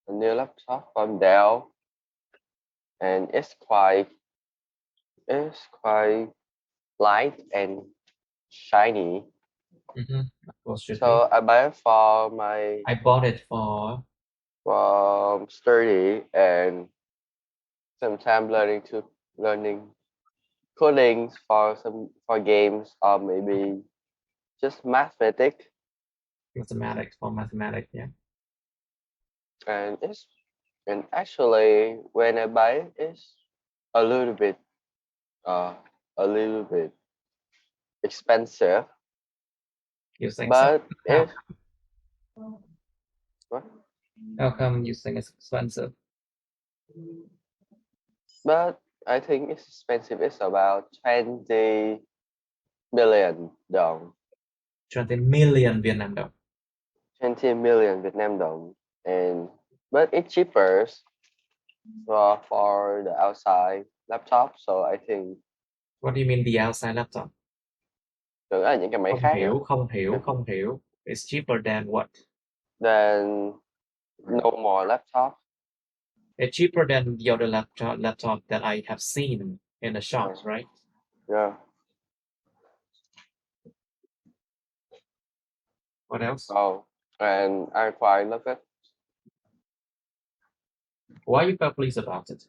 a new laptop from Dell, and it's quite light and shiny. Of course, should So be. I buy it for my I bought it for sturdy and sometimes learning coding for games or maybe just mathematics. mathematics, yeah. And actually when I buy it, it's a little bit expensive. You think But so? What? How come you think it's expensive? But I think it's expensive. It's about 20 million đồng. 20 million Việt Nam đồng. 20 million Vietnam đồng. But it's cheaper for the outside laptop. So I think. What do you mean the outside laptop? Thường là những cái máy khác nữa. Không hiểu. It's cheaper than what? Then no more laptop. It's cheaper than the other laptop that I have seen in the shops, right? Yeah. What else? Oh, and I quite love it. Why you felt pleased about it?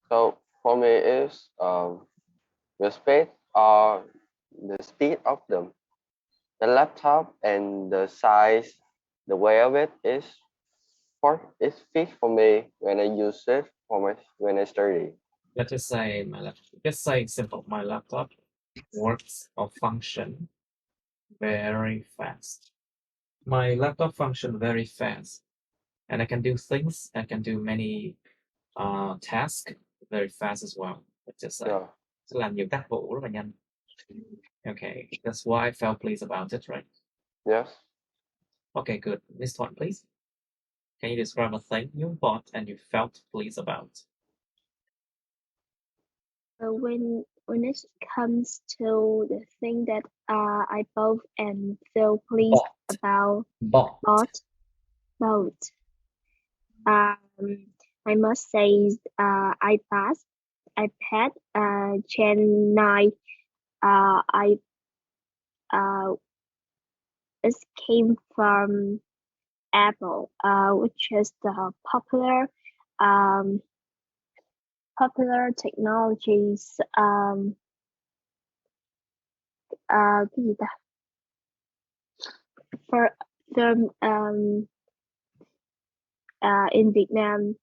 So for me, is the speed of them, the laptop and the size, the way of it is it's fit for me when I use it when I study. Let's just say just say simple. My laptop works or function very fast. My laptop function very fast, and I can do things. I can do many tasks very fast as well. Let's just say. Yeah. Sẽ làm nhiều tác vụ rất là nhanh. Okay, that's why I felt pleased about it, right? Yes. Okay, good. Next one, please. Can you describe a thing you bought and you felt pleased about? When it comes to the thing that I bought and feel pleased about, bought, I must say iPad, Gen 9. It came from Apple, which is the popular technologies cái gì ta? For them in Vietnam,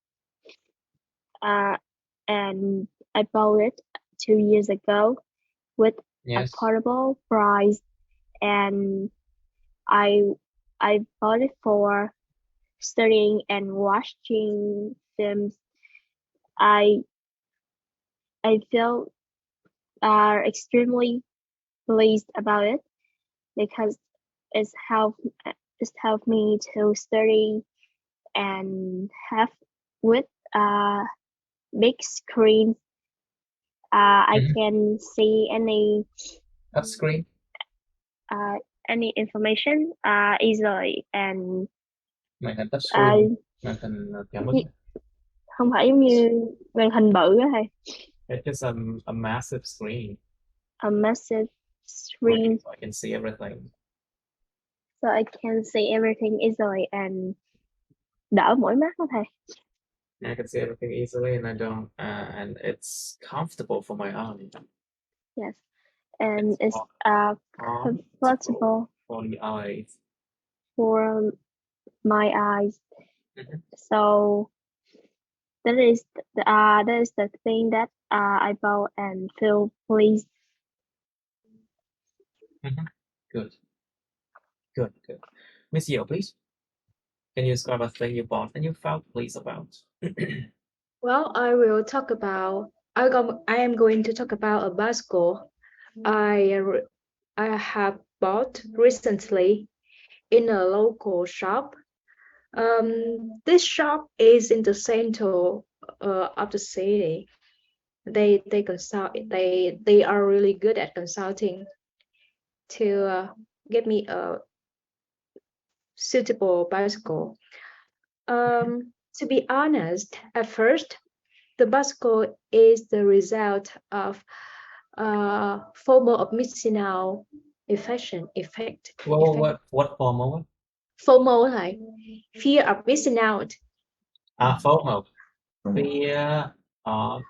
and I bought it 2 years ago with Yes. affordable price, and I bought it for studying and watching films. I feel extremely pleased about it because it's helped me to study and have with big screen. I can see any Touch screen. Any information easily, and Màn hình touch screen. Màn hình cảm ứng. không phải giống như màn hình bự á thầy. It's just a massive screen. A massive screen. So I can see everything. So I can see everything easily and đỡ mỏi mắt đó thầy. I can see everything easily, and I don't, and it's comfortable for my eye. Yes, and it's comfortable comfortable for the eyes. For my eyes. So that is the thing that I bought and feel pleased. Good. Miss Yeo, please. Can you describe a thing you bought and you felt pleased about? Well, I am going to talk about a bicycle I have bought recently in a local shop. This shop is in the center of the city. They are really good at consulting to get me a suitable bicycle. To be honest, at first, the bicycle is the result of FOMO of missing out effect. Well, what FOMO? FOMO like fear of missing out. FOMO. Fear of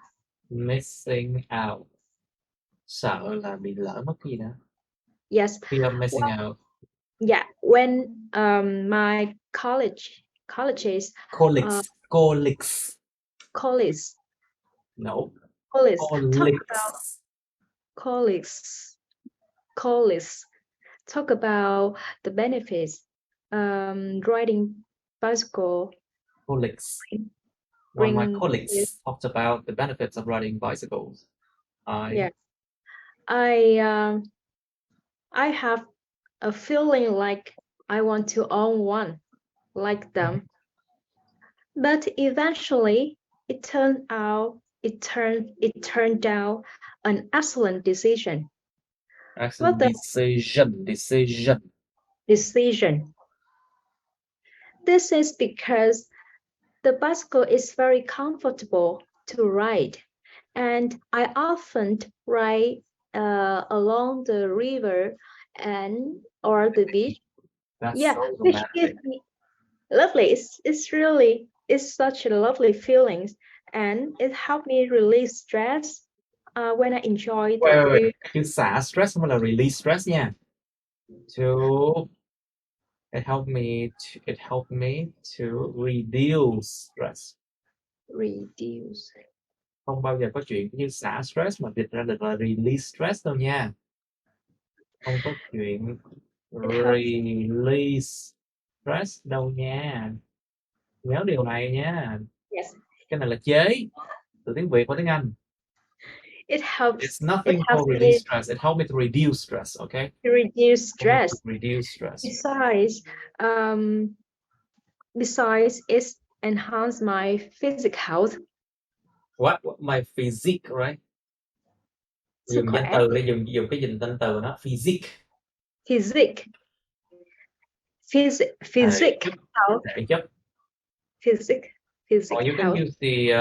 missing out. Sợ là bị lỡ mất gì đó. Yes. Fear of missing out. Yeah, when my colleagues. No. Colleagues talk about the benefits riding bicycle. One of my colleagues talked about the benefits of riding bicycles. Yeah, I have a feeling like I want to own one like them, but eventually it turned out an excellent decision. Actually, What the decision. decision? This is because the bicycle is very comfortable to ride, and I often ride along the river or the beach. That's Yeah, so which romantic. gives me lovely. It's such a lovely feelings, and it helped me release stress when I enjoy the Wait. view. Chứ xả stress không phải là release stress nha. To it helped me to reduce stress. Reduce. Không bao giờ có chuyện như xả stress mà dịch ra được là release stress đâu nha. Không có chuyện release stress đâu nha. Nhớ điều này nha. Yes, Cái này là chế từ tiếng Việt qua tiếng Anh. it It's helps. nothing It helps called me release stress. It helped me to reduce stress, okay? to reduce Help me to stress. reduce stress. Besides, it enhance my physical health. What my physique, right? Sức Dùng danh khỏe. từ đi, dùng cái danh từ nó physique. Physique. Physique health. Thể chất. Physique Or you can health. use the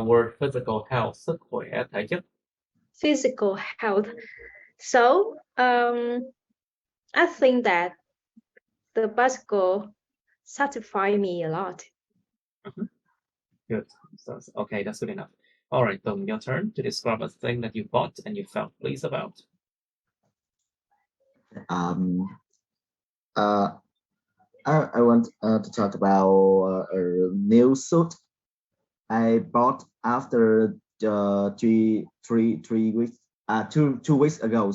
word physical health, sức khỏe, thể chất. Physical health. So, I think that the bicycle satisfy me a lot. Good. So, okay, that's good enough. All right, Tùng, your turn to describe a thing that you bought and you felt pleased about. I want to talk about a new suit I bought after 3 weeks 2 weeks ago.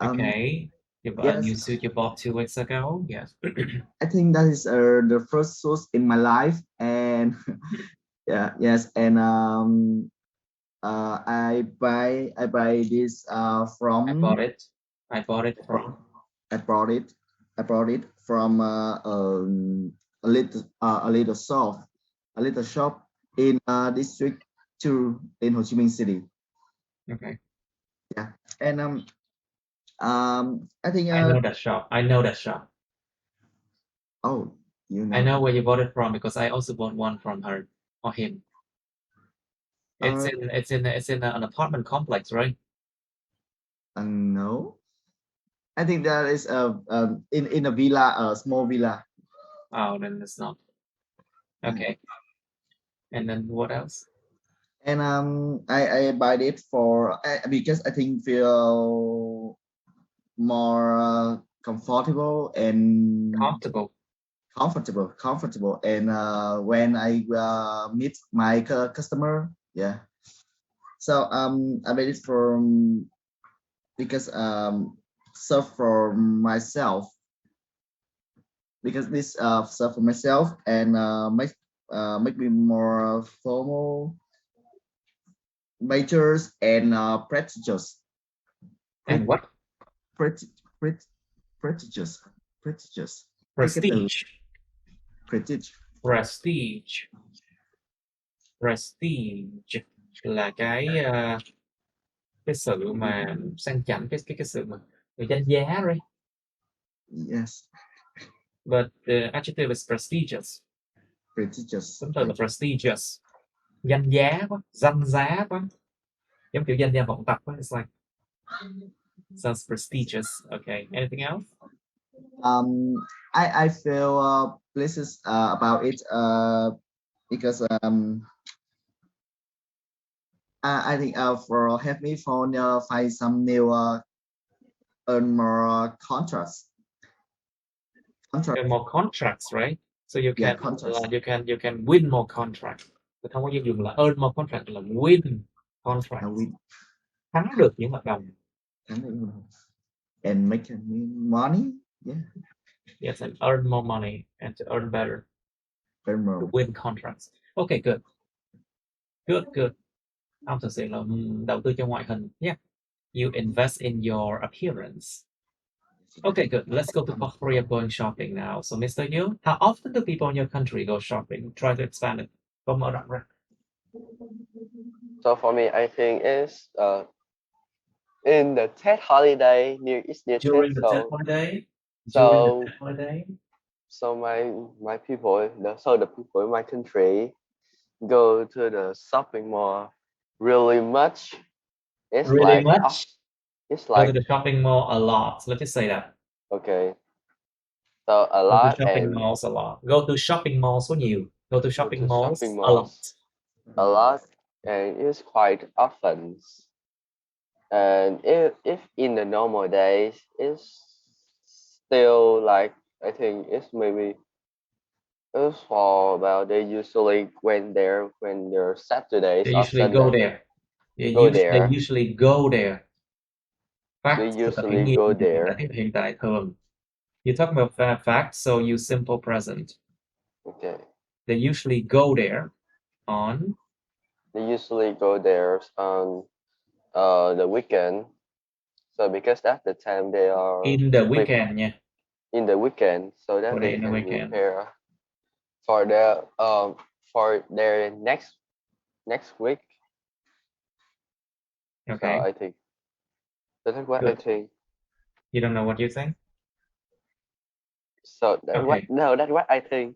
Okay, you bought a new suit you bought 2 weeks ago. Yes. I think that is the first suit in my life, and yes, and I buy this from. I bought it from. I bought it from a little shop in District 2 in Ho Chi Minh City. Okay. Yeah, and I think I know that shop. Oh, you know. I know where you bought it from because I also bought one from her or him. It's in an apartment complex, right? No, I think that is in a villa, a small villa. Oh, then it's not. Okay. And then what else? And I buy it for because I think feel more comfortable and comfortable and when I meet my customer, yeah. So I made it from because serve for myself because this serve for myself and make me more formal, majors and prestigious. And what? Prestigious. Prestige. Prestige. Prestige là cái sự mà sang chảnh, cái sự mà danh giá, right? Yes. But the adjective is prestigious. Prestigious. Tính từ là prestigious. Danh giá quá, danh giá quá. Giống kiểu danh gia vọng tộc quá. It's like sounds prestigious. Okay. Anything else? I feel pleased about it because I think for help me for find some new earn more contracts. Earn more contracts, right? So you can Yeah, you can win more contracts. Không có dùng là earn more contract là win contract. Thắng được những hợp đồng. And make money. Yeah. Yes, and earn more money and to earn better. Earn more. To win contracts. Okay, good. Good. Ông thực sự là đầu tư cho ngoại hình. Yeah. You invest in your appearance. Okay, good. Let's go to part 3 of going shopping now. So, Mr. Yu, how often do people in your country go shopping? Try to expand it. Có mở rộng ra. So for me, I think it's in the Tet holiday it's near Tet, During the Tet so holiday? During the so Tet holiday? so my people, the people in my country go to the shopping mall really much. It's Really like much? it's Go to like the shopping mall a lot. Let's just say that. okay, so a Go to lot shopping and malls a lot. Go to shopping malls số nhiều. Go to go shopping to malls shopping a lot. malls a lot, and it's quite often. And if in the normal days, it's still like I think it's maybe it's for about they usually when they're Saturdays They or usually go Sunday there. go They there. usually go there. They Fact tức là hiển usually nhiên go là there. tiếp hiện tại thường. You're talking about fact, so use simple present. Okay. They usually go there on They usually go there on the weekend. So because that's the time they are in the weekend nha. in the weekend, so that Go they there in the can weekend. prepare for their next week. Okay. So I think that's what Good. I think. You don't know what you think? So that's Okay. that's what I think.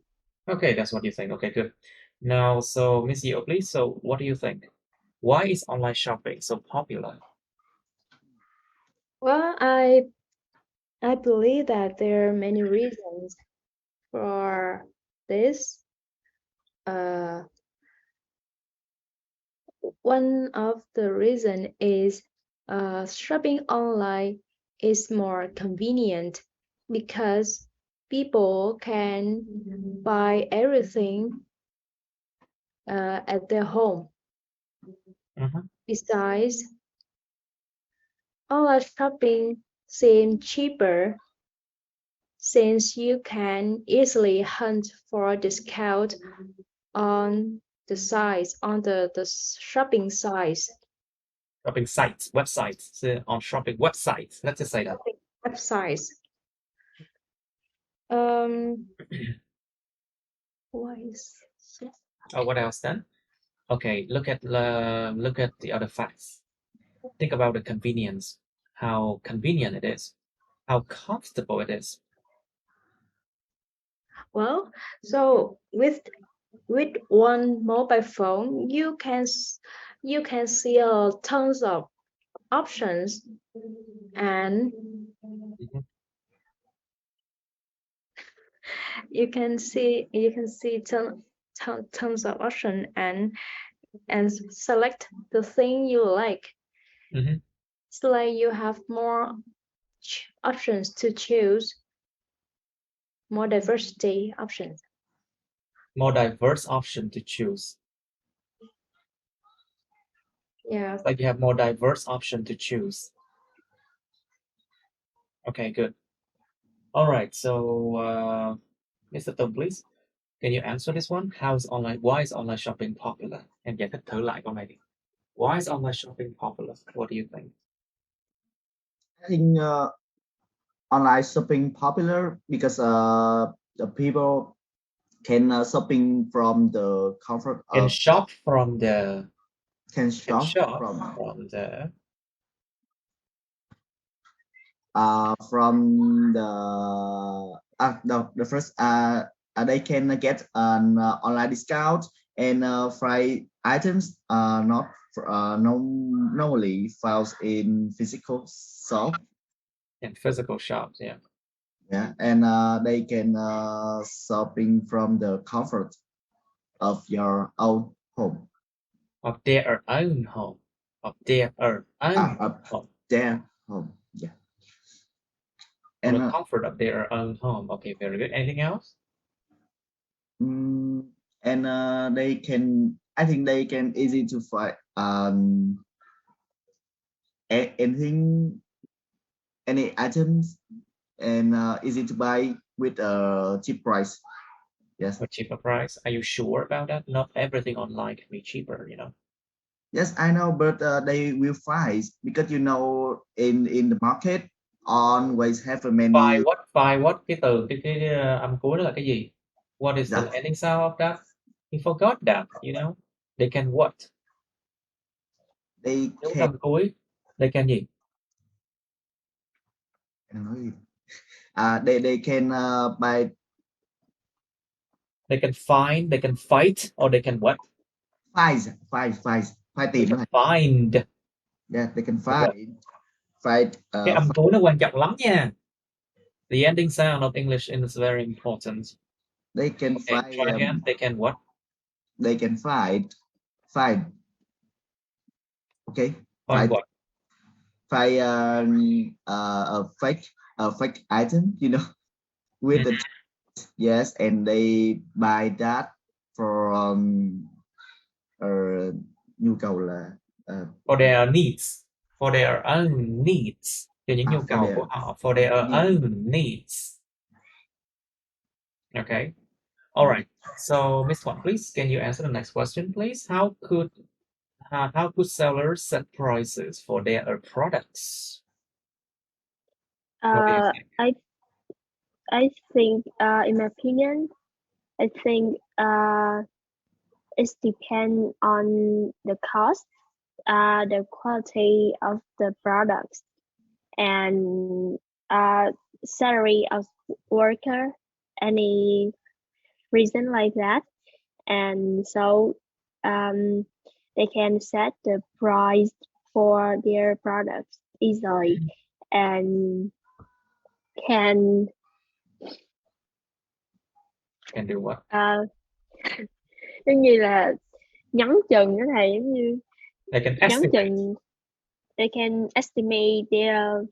Okay, that's what you think. Okay, good. Now, so Miss Yeo, please. So, what do you think? Why is online shopping so popular? Well, I believe that there are many reasons for this. One of the reason is shopping online is more convenient because people can buy everything at their home. Mhm. Besides, online shopping seems cheaper since you can easily hunt for a discount on the shopping sites. Shopping sites, websites. So on shopping websites. Let's just say that. Websites. What is Oh, what else then? Okay, look at the other facts. Think about the convenience. How convenient it is. How comfortable it is. well? So with one mobile phone, you can see tons of options, and Mhm. you can see tons of options and select the thing you like. Mhm. It's like you have more options to choose, more diversity options. More diverse option to choose. Yeah. It's like you have more diverse option to choose. Okay, good. All right, so Mr. Tùng, please, can you answer this one? Why is online shopping popular? Em giải thích thử lại câu này đi. Why is online shopping popular? What do you think? I think online shopping popular because the people can shopping from the comfort Can of shop from the can can shop shop from the first they can get an online discount and free items not normally found in physical shop. in physical shops, yeah. Yeah, and they can shopping from the comfort of your own home. Of their own home. Of their own Of home. their home. Yeah. For And the comfort of their own home. Okay, very good. Anything else? and they can. I think they can easy to find anything, any items, and easy to buy with a cheap price. Yes. A cheaper price? Are you sure about that? Not everything online can be cheaper, you know. Yes, I know, but they will find because in the market always have a many. By what? Cái từ cái âm cuối đó là cái gì? What is the That ending sound of that? You forgot that, you know. They can what? they Dấu can âm cuối. They can gì? They can buy. They can find, they can fight, or they can what? Fight They tìm can đó. find. Yeah, they can Được rồi. fight. Cái âm cuối nó quan trọng lắm nha. The ending sound of English is very important. They can Okay, fight. try again. They can what? They can fight. Okay. Find what? Fight a fake item, you know, with the yes, and they buy that from nhu cầu là For their needs. For their own needs. Cho những nhu for cầu their của họ. For their needs. own needs. Okay. All right. So, Miss Thuận, please, can you answer the next question, please? How could sellers set prices for their products? What do you think? I think, in my opinion, I think it depends on the cost, the quality of the products, and salary of worker, any reason like that. And so they can set the price for their products easily and can Can do what? giống như là nhắm chừng đó thầy, giống như They can nhắm estimate. chừng, they can estimate their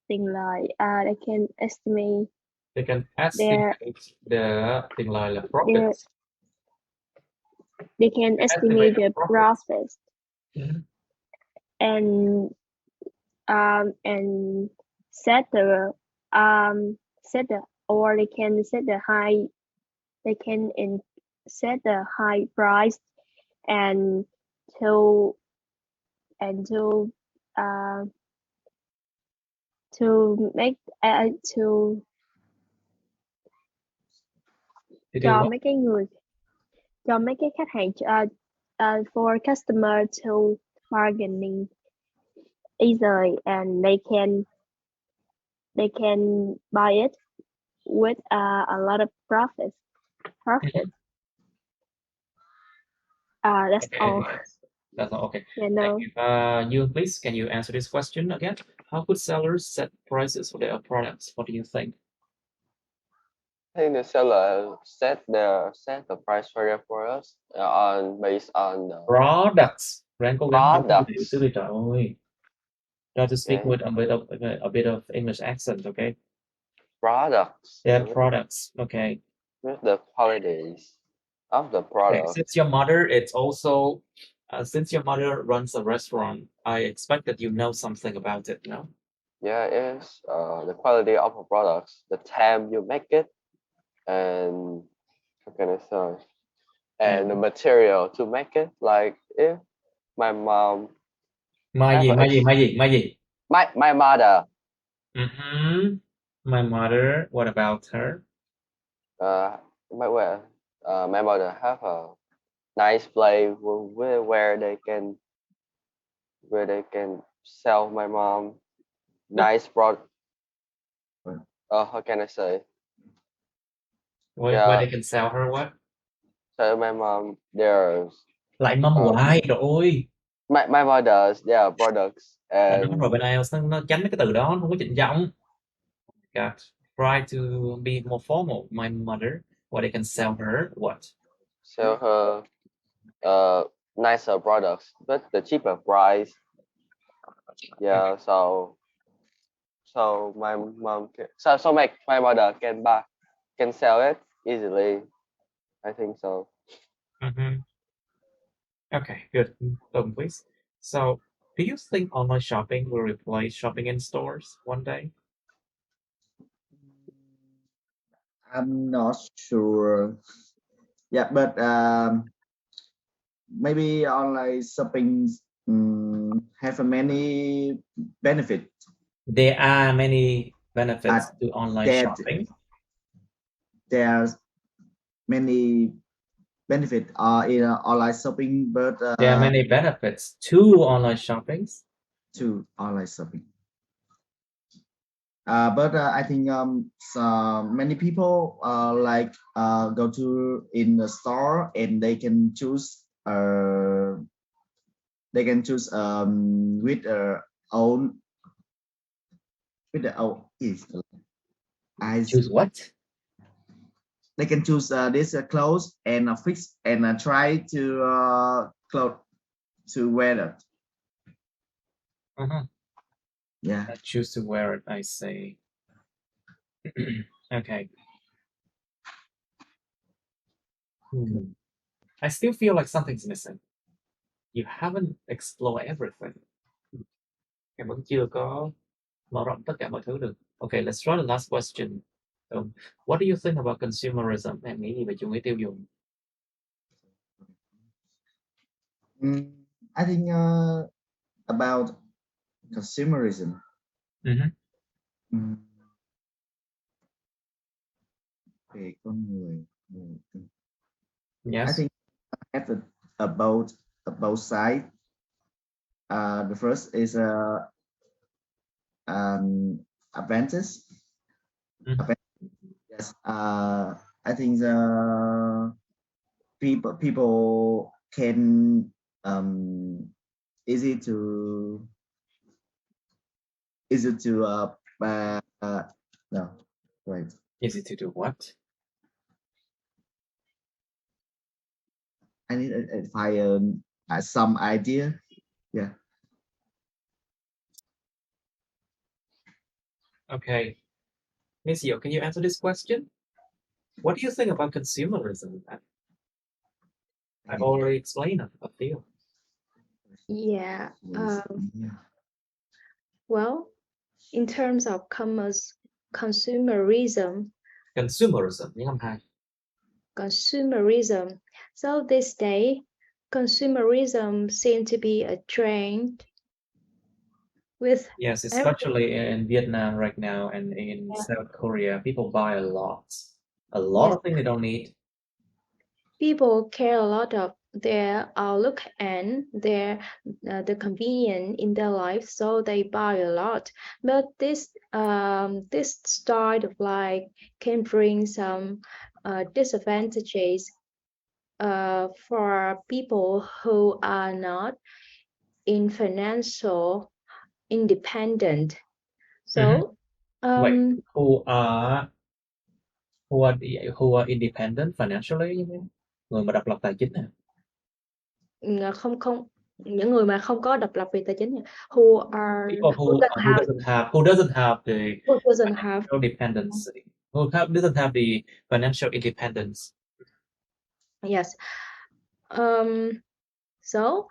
tiền lời, they can estimate They can estimate the tiền lời là profits. they can estimate the profits. Mhm. And set the or they can set the high, they can set the high price and to make To do cho what? mấy cái khách hàng for customer to bargaining easily, and they can buy it with a lot of profit. That's Okay. all. That's all. Okay. Yeah, no. Thank you. You, please, can you answer this question again? How could sellers set prices for their products? What do you think? I think the seller set the price for us based on the Products. Ráng cố gắng nói Products. điều xíu đi trời ơi. Try to speak Okay. with a bit of English accent, okay? Products. Yeah, products. Okay. With the qualities of the Okay. product. Since your mother, it's also since your mother runs a restaurant, I expect that you know something about it, no? Yeah, it's the quality of the products, the time you make it, and how can I say, and the material to make it. Like if my mom, My mother, my mother. What about her? my mother have a nice place where they can sell my mom nice product. How can I say? Where they can sell her what? So my mom, there's Lại mâm hoài, trời ơi. my mother's their products Nói and rồi bên IELTS nó tránh cái từ đó, nó không có trịnh trọng. God, try to be more formal. My mother, where they can sell her what? sell her nicer products but the cheaper price. Yeah, so my mom my mother can sell it easily. I think so. Okay, good. Please. So, do you think online shopping will replace shopping in stores one day? I'm not sure. Yeah, but maybe online shopping have many benefits. There are many benefits to online shopping. There's many benefits in online shopping, but There are many benefits to online shopping. To online shopping. But I think many people like go to in the store and they can choose with own with the own is eyes. Choose what? They can choose this clothes and fix and try to clothes to wear it. Uh-huh. Yeah. I choose to wear it, I say. Okay. I still feel like something's missing. You haven't explored everything. Em vẫn chưa có mở rộng tất cả mọi thứ được. Okay, let's try the last question. What do you think about consumerism? Em nghĩ gì về chủ nghĩa tiêu dùng? I think about consumerism. Về con người. Yes. I think I have about side. The first is advantage. Yes. I think the people can easy to no, right. Easy to do what? I need to find some idea. Yeah. Okay. Miss Yo, can you answer this question? What do you think about consumerism? I already explained a few. Yeah. Well, in terms of consumerism. Consumerism, những âm hai. Consumerism. So this day, consumerism seems to be a trend with yes, especially in Vietnam right now and in South Korea, people buy a lot of things they don't need. People care a lot of their outlook and their the convenience in their life, so they buy a lot. But this style of life can bring some disadvantages for people who are not in financial independent. So Wait, who are independent financially, you mean? Người mà độc lập tài chính không những người mà không có độc lập về tài chính, who doesn't have the financial dependency, who doesn't have the financial independence. Yes. So,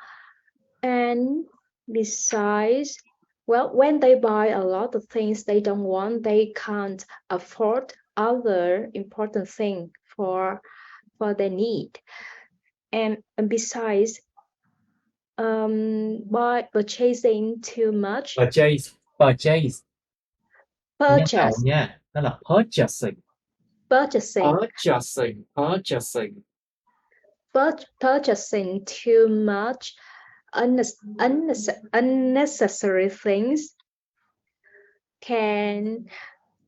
and besides, well, when they buy a lot of things they don't want, they can't afford other important things for their need. And besides, by purchasing too much. Purchase. Purchase. Nha. Đó là purchasing. Purchasing too much unnecessary things can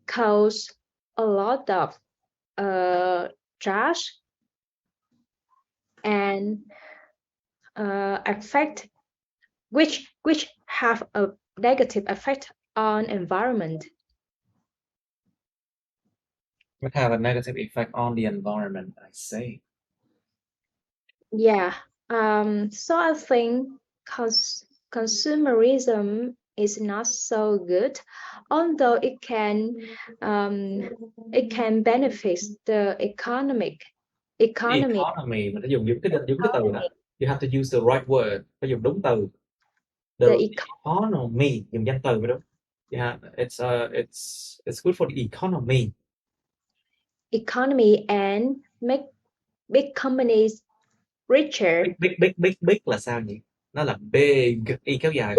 cause a lot of trash and affect which have a negative effect on environment. Would have a negative effect on the environment, I say. Yeah. So I think consumerism is not so good, although it can benefit the economy. Economy, mình phải dùng cái từ đó. You have to use the right word. Phải dùng đúng từ. The economy, dùng danh từ đó. Yeah, it's good for the economy. Economy and make big companies richer. Big là sao nhỉ? Nó là big, y kéo dài.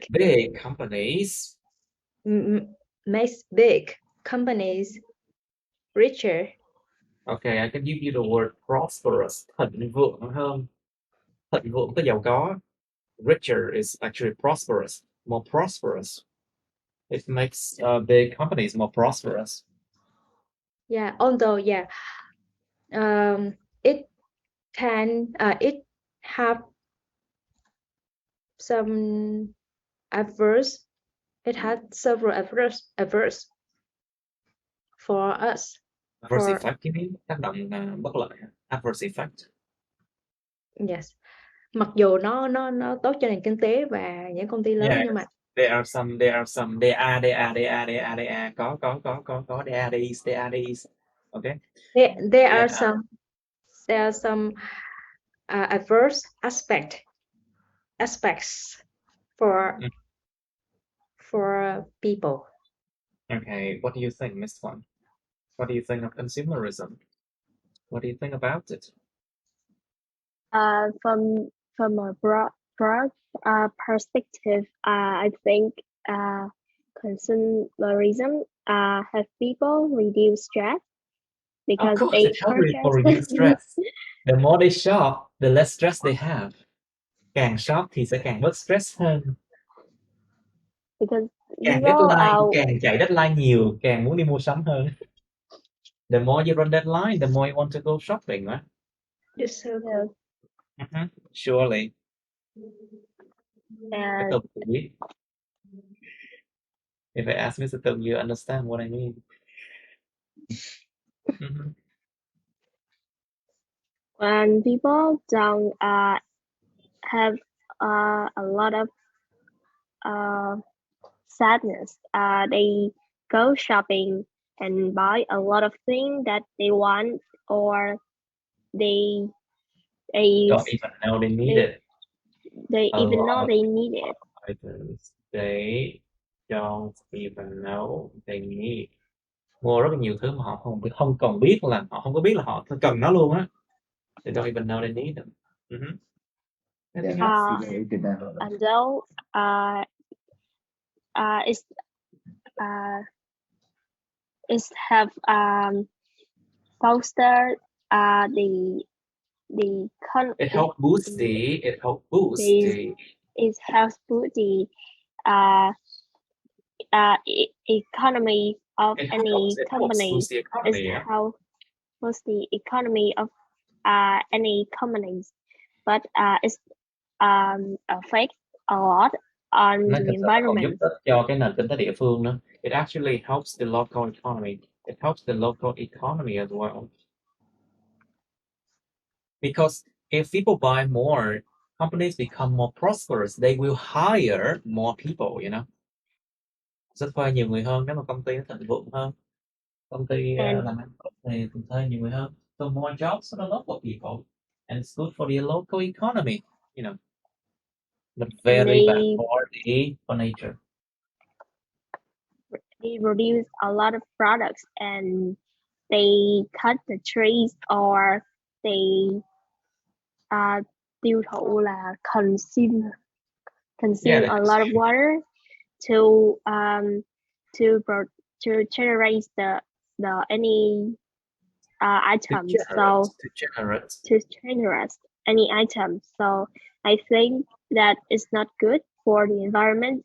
Big companies makes big companies richer. Okay, I can give you the word prosperous. Thịnh vượng hơn. Thịnh vượng tức giàu có. Richer is actually prosperous, more prosperous. It makes big companies more prosperous. Yeah, although it can it have some adverse. It had several adverse for us. Adverse For effect, you mean? Tác động bất lợi. Adverse effect. yes, mặc dù nó tốt cho nền kinh tế và những công ty lớn, Yeah, nhưng mà there are some. There are. Có. There are these. Okay. there Yeah. are some adverse aspects for people. Okay. What do you think, Miss One? What do you think of consumerism? What do you think about it? From a broad perspective, I think consumerism have people reduce stress Of because course, they it helps for reduce stress. The more they shop, the less stress they have. Càng shop thì sẽ càng bớt stress hơn. because Càng people deadline, càng chạy deadline nhiều, càng muốn đi mua sắm hơn. The more you run deadline, the more you want to go shopping, right? It's so cool. Surely. and Tùng thì biết. If I ask Mr. Tùng, you understand what I mean. when people don't have a lot of sadness, they go shopping and buy a lot of things that they want, or they Don't even know they need it. They A even lot know of they need it. items they don't even know they need. Mua rất là nhiều thứ mà họ không còn biết là họ không có biết là họ cần nó luôn á. They don't even know they need them. Anything else? And though it's have foster the It helps boost the it helps boost the economy of any company. Boost the economy, It helps boost the economy of any companies, but it's affect a lot on Nó the thực sự là còn giúp environment. ích cho cái nền kinh tế địa phương nữa. It actually helps the local economy. It helps the local economy as well. Because if people buy more, companies become more prosperous. They will hire more people, you know. Sẽ thuê nhiều người hơn nếu mà công ty nó thịnh vượng hơn. Công ty làm ăn tốt thì thuê nhiều người hơn. So more jobs for the local people. And it's good for the local economy, you know. But very bad for nature. They produce a lot of products and they cut the trees, or they tiêu thụ là consume a lot of water to generate the any items. To generate any items. So I think that is not good for the environment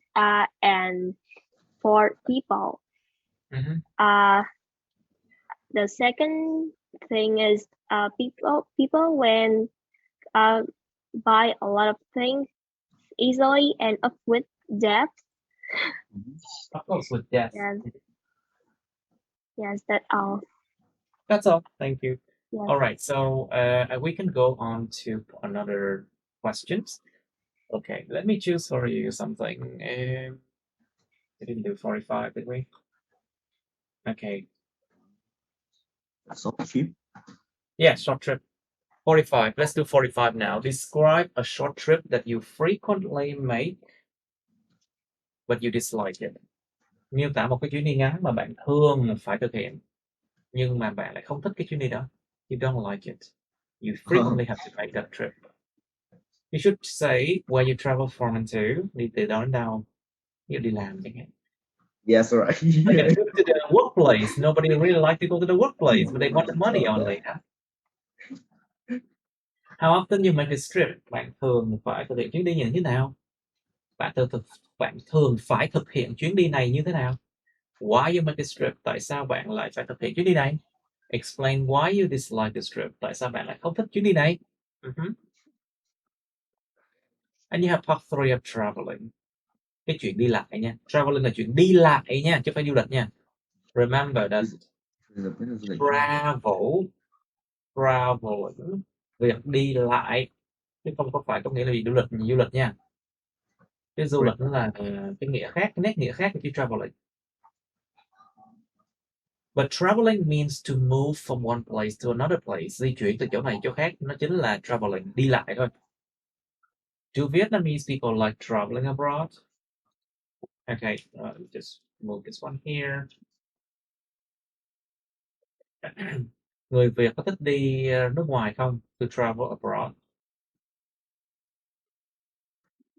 and for people. The second thing is people when buy a lot of things easily and up with debt. Of course, with debt. Yes, that's all. That's all. Thank you. Yes. All right, so we can go on to another questions. Okay, let me choose for you something. We didn't do 45, did we? Okay. Short trip. Yeah, short trip. 45. Let's do 45 now. Describe a short trip that you frequently make, but you dislike it. Miêu tả một cái chuyến đi ngắn mà bạn thường phải thực hiện, nhưng mà bạn lại không thích cái chuyến đi đó. You don't like it. You frequently have to make that trip. You should say where you travel from and to. Đi từ đó đến đâu. You đi làm chẳng hạn. Yes, right. Like a trip to the workplace. Nobody really like to go to the workplace, but they want the money only. Huh? How often you make this trip? Bạn thường phải thực hiện chuyến đi như thế nào? Bạn bạn thường phải thực hiện chuyến đi này như thế nào? Why you make this trip? Tại sao bạn lại phải thực hiện chuyến đi này? Explain why you dislike this trip. Tại sao bạn lại không thích chuyến đi này? And you have part 3 of traveling. Cái chuyện đi lại nha. Traveling là chuyện đi lại nha, chứ không phải du lịch nha. Remember that traveling, việc đi lại, chứ không có phải có nghĩa là du lịch nha. Cái du lịch nó là cái nghĩa khác, cái nét nghĩa khác của chữ traveling. But traveling means to move from one place to another place. Di chuyển từ chỗ này chỗ khác, nó chính là traveling, đi lại thôi. Do Vietnamese people like traveling abroad? Okay, just move this one here. Người Việt có thích đi nước ngoài không? To travel abroad.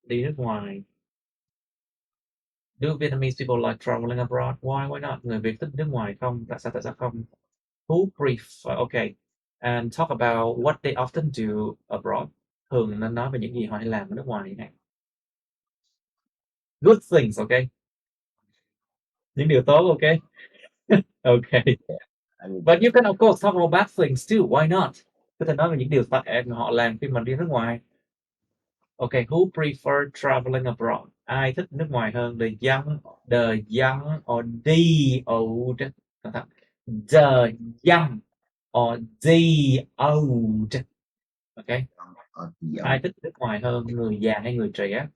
Đi nước ngoài. Do Vietnamese people like traveling abroad? Why not? Người Việt thích nước ngoài không? Tại sao không? Who prefer? Okay. And talk about what they often do abroad. Thường nên nói về những gì họ hay làm ở nước ngoài này. Good things, okay? Những điều tốt, okay? Okay. But you can of course talk about bad things too. Why not? Có thể nói về những điều tệ mà họ làm khi mà đi nước ngoài. Okay, who prefer traveling abroad? Ai thích nước ngoài hơn? The young or the old? The young or the old? Okay. Ai thích nước ngoài hơn, người già hay người trẻ?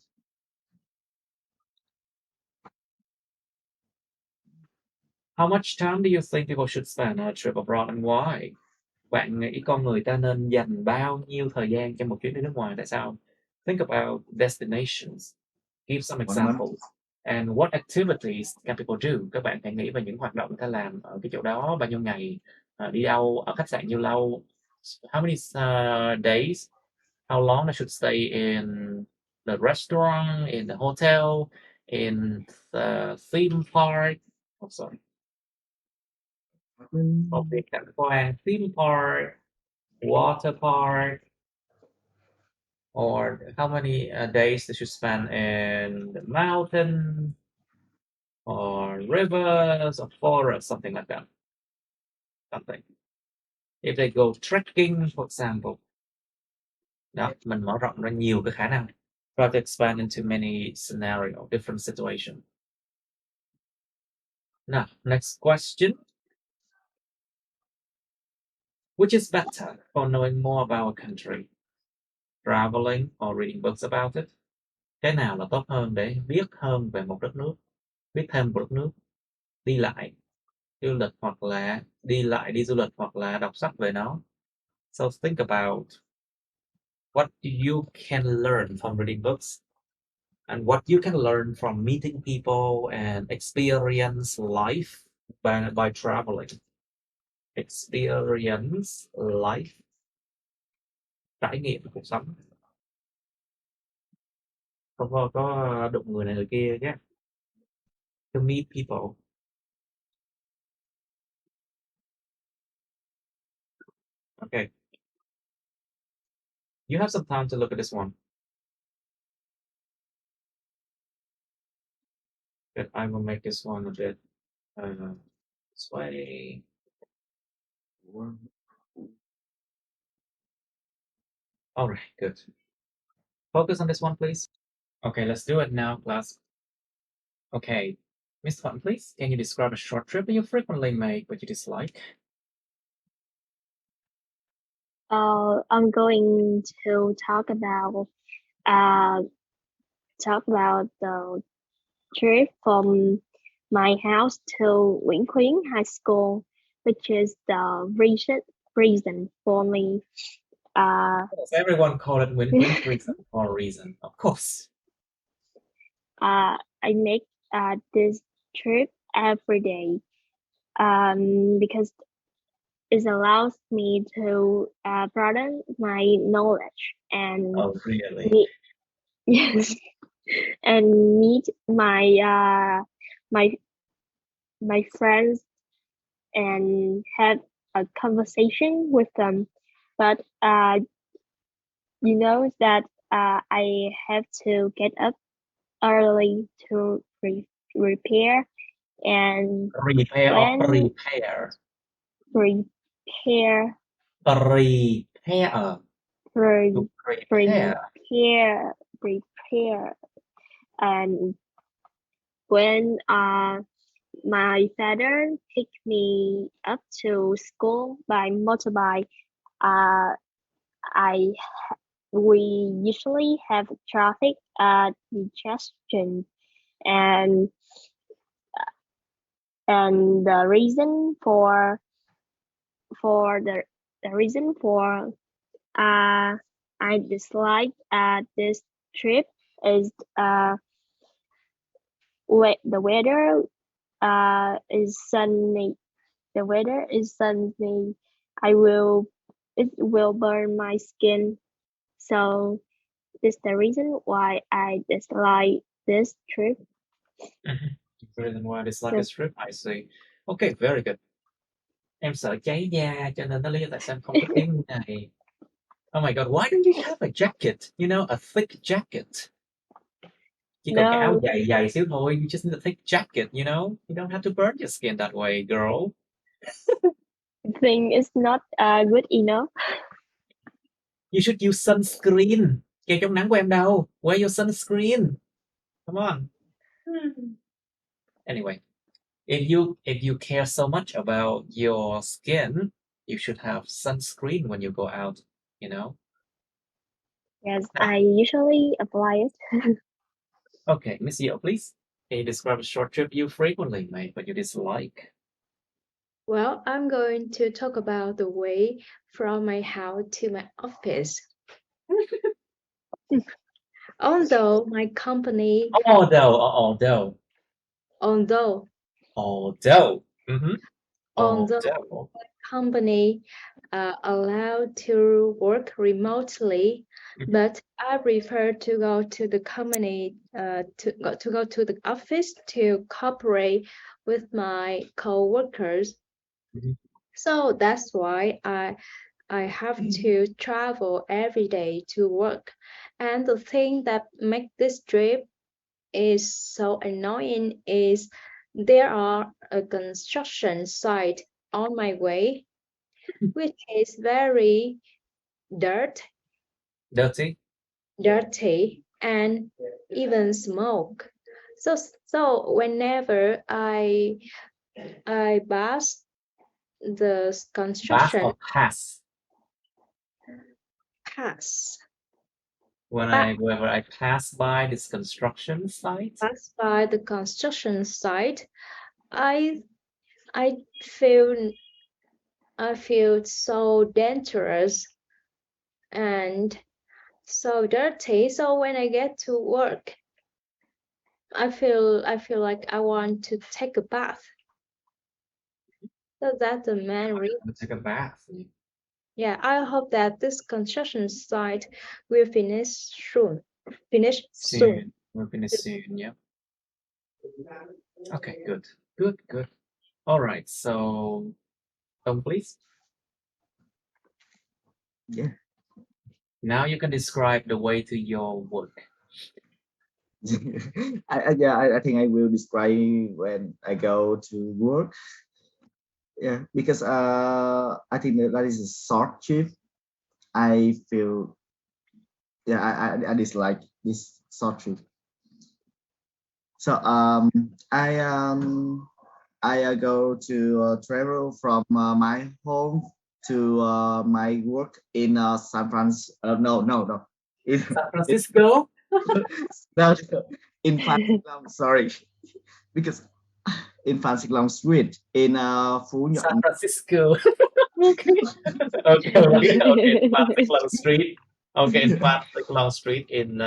How much time do you think people should spend on a trip abroad and why? Bạn nghĩ con người ta nên dành bao nhiêu thời gian cho một chuyến đi nước ngoài? Tại sao? Think about destinations. Give some examples. And what activities can people do? Các bạn hãy nghĩ về những hoạt động người ta làm ở cái chỗ đó, bao nhiêu ngày, đi đâu, ở khách sạn nhiêu lâu, how many days, how long I should stay in the restaurant, in the hotel, in the theme park. Oh, sorry. Một biệt cảnh quan, theme park, water park, or how many days they should spend in the mountain, or rivers, or forest, something like that. Something. If they go trekking, for example. Đó, mình mở rộng ra nhiều cái khả năng. Try to expand into many scenarios, different situations. Now, next question. Which is better for knowing more about a country? Traveling or reading books about it? Cái nào là tốt hơn để biết hơn về một đất nước, biết thêm một đất nước, đi lại, du lịch hoặc là đi du lịch hoặc là đọc sách về nó? So think about what you can learn from reading books and what you can learn from meeting people and experience life by traveling. Experience life. Trải nghiệm cuộc sống. Không có đụng người này người kia nhé. To meet people. Okay. You have some time to look at this one. But I will make this one a bit this way. All right, good. Focus on this one, please. Okay, let's do it now, class. Okay, Miss Thuận, please, can you describe a short trip that you frequently make but you dislike? I'm going to talk about the trip from my house to Nguyễn Khuyến High School, which is the reason for me. Everyone call it Nguyễn Khuyến reason for a reason, of course. I make this trip every day because it allows me to broaden my knowledge and Oh, really? Yes, and meet my friends and have a conversation with them. But you know that I have to get up early to repair, and Repair or when prepare? prepare Prepare. To prepare. prepare, and when my father picked me up to school by motorbike, we usually have traffic congestion, and the reason for the reason for I dislike this trip is the weather is sunny. The weather is sunny. It will burn my skin. So this is the reason why I dislike this trip. Reason why I dislike Yes. this trip, I see. Okay, very good. Em sợ cháy da cho nên đó lý do tại sao em không thích đi như này. Oh my god, why don't you have a jacket? You know, a thick jacket. Chỉ cần cái áo No, dày dày xíu thôi. You just need a thick jacket, you know? You don't have to burn your skin that way, girl. I think it's not good enough. You should use sunscreen. Kem chống nắng của em đâu? Wear your sunscreen. Come on. Anyway, if you care so much about your skin, you should have sunscreen when you go out, you know? Yes, I usually apply it. Okay, Miss Yeo, please. Can you describe a short trip you frequently make but you dislike? Well, I'm going to talk about the way from my house to my office. Although my company, Although. although Mm-hmm. Although company allowed to work remotely, but I prefer to go to the company to go to the office to cooperate with my co-workers. Mhm. So that's why I have to travel every day to work. And the thing that make this trip is so annoying is there are a construction site on my way, which is very Dirty? dirty, and even smoke. So whenever I pass the Pass construction or pass? pass Whenever I pass by this construction site? pass by the construction site, I feel so dangerous and so dirty. So when I get to work, I feel like I want to take a bath. So that's the main reason. I'm gonna take a bath. Yeah, I hope that this construction site will finish soon. Soon. We'll finish soon, yeah. Okay, good. All right, so Tom, please. Yeah. Now you can describe the way to your work. I think I will describe when I go to work. Yeah, because I think that is a short trip. I feel, yeah, I dislike this short trip. So I go to travel from my home to my work in San Francisco. No. In, San Francisco? no, in Phan sorry, because in Phan Xích Long Street in Phú Nhuận. San Francisco. Okay. Okay, right. Okay, in Phan Xích Long Street. Okay, in Phan Xích Long Street in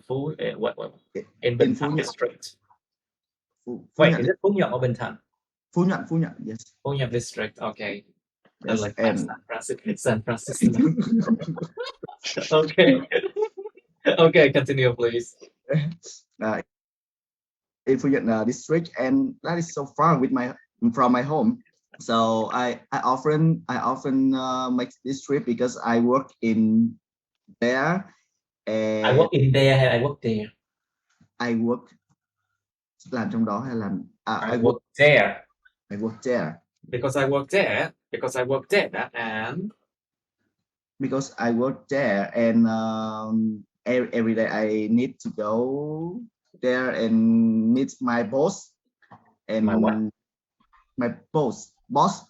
Phú in Bình Thạnh district. Wait, is it Phú Nhuận or Bình Thạnh? Phú Nhuận, yes. Phú Nhuận district. Okay. Yes, I like and San Francisco. Okay. Okay, continue, please. In Phú Nhuận district, and that is so far from my home. So I often make this trip because I work in there. And I work in there. I work there. I work làm trong đó hay làm I work there. I work there Because I work there. Because I work there. And because I work there and every day I need to go there and meet my boss and my what? my boss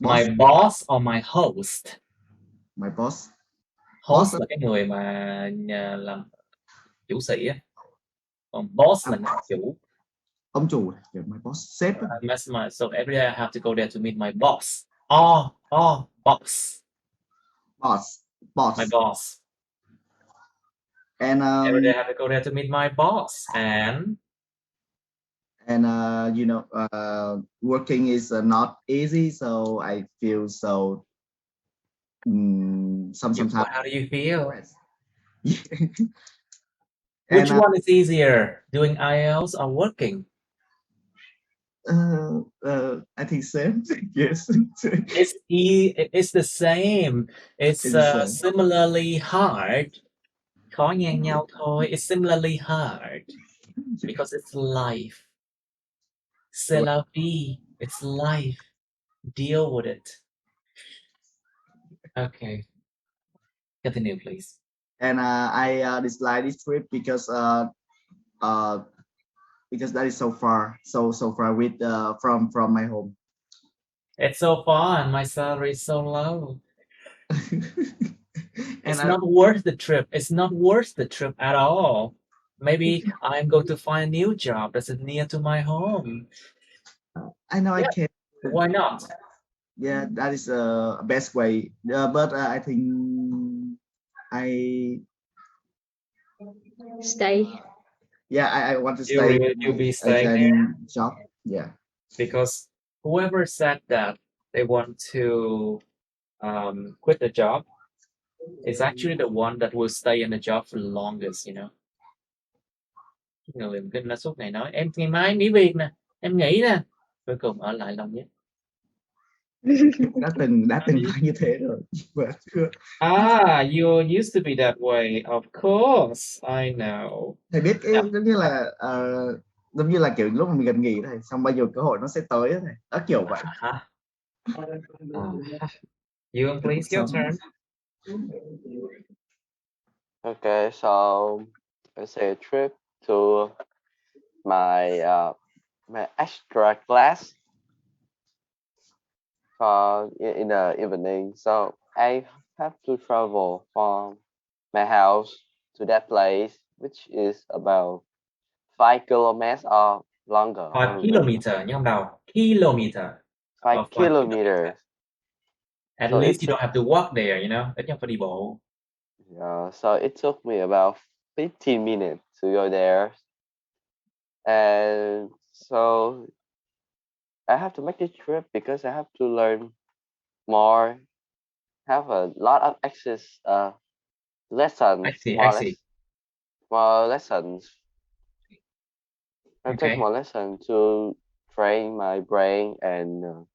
My boss or my host? my boss Host là cái người mà làm chủ sĩ á. Còn boss là người chủ. ông chủ, my boss, sếp. So every day I have to go there to meet my boss. Boss. My boss. And Every day I have to go there to meet my boss. And you know, working is not easy, so I feel so sometimes. How do you feel? And, Which one is easier, doing IELTS or working? I think same. Yes. It's the same. It's similarly hard. Khó ngang nhau thôi. It's similarly hard because it's life. C'est la vie. It's life. Deal with it. Okay. Continue, please. And I dislike this trip because that is so far with from my home. It's so far and my salary is so low. And It's not worth the trip. It's not worth the trip at all. Maybe I'm going to find a new job that's near to my home. I know I can. Why not? Yeah, that is the best way. But I think I Stay. Yeah, I want to stay. You'll be staying there? Job. Yeah. Because whoever said that they want to quit the job is actually the one that will stay in the job for the longest, you know. Người kinh nó suốt ngày nói em ngày mai em nghỉ việc nè, em nghỉ nè, cuối cùng ở lại lâu nhất. đã từng nói như thế rồi. You used to be that way, of course, I know. Thầy biết cái giống như là kiểu lúc mà mình gần nghỉ này, xong bao nhiêu cơ hội nó sẽ tới này, đó kiểu vậy. You please, your turn. Okay, so let's say a trip to my my extra class in the evening. So I have to travel from my house to that place, which is about 5 kilometers or longer. 5 kilometer nhé không đầu. Kilometer. 5 kilometers. At least you don't have to walk there, you know. Ít nhất phải đi bộ. Yeah, so it took me about 15 minutes to go there. And so I have to make this trip because I have to learn more, have a lot of access lessons. I see. More lessons. I Okay. take more lessons to train my brain and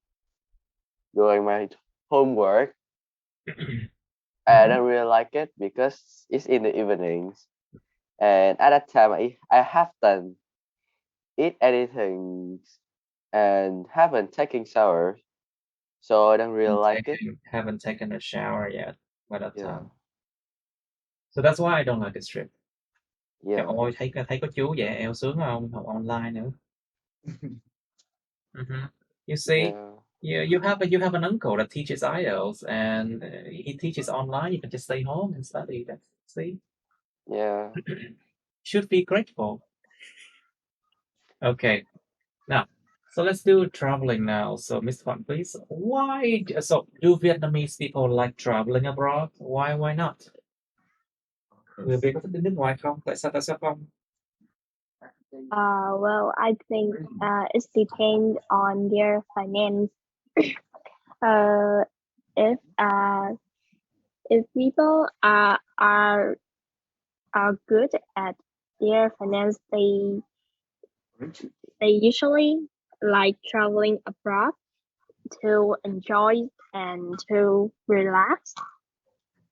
doing my homework. I don't really like it because it's in the evenings, and at that time I haven't eat anything and haven't taken showers, so I don't really like it. Haven't taken a shower yet by that Yeah. time. So that's why I don't like this trip. Yeah. Ôi thấy có chú dạy eo sướng không? Học online nữa. You see, you have an uncle that teaches IELTS and he teaches online. You can just stay home and study. See? Yeah. Should be grateful. Okay. Now, so let's do traveling now. So, Mr. Phận, please. So do Vietnamese people like traveling abroad? Why not? Người Việt có thích đi nước ngoài không? Tại sao không? Well, I think it depends on their finance. If people are good at their finance, they usually like traveling abroad to enjoy and to relax,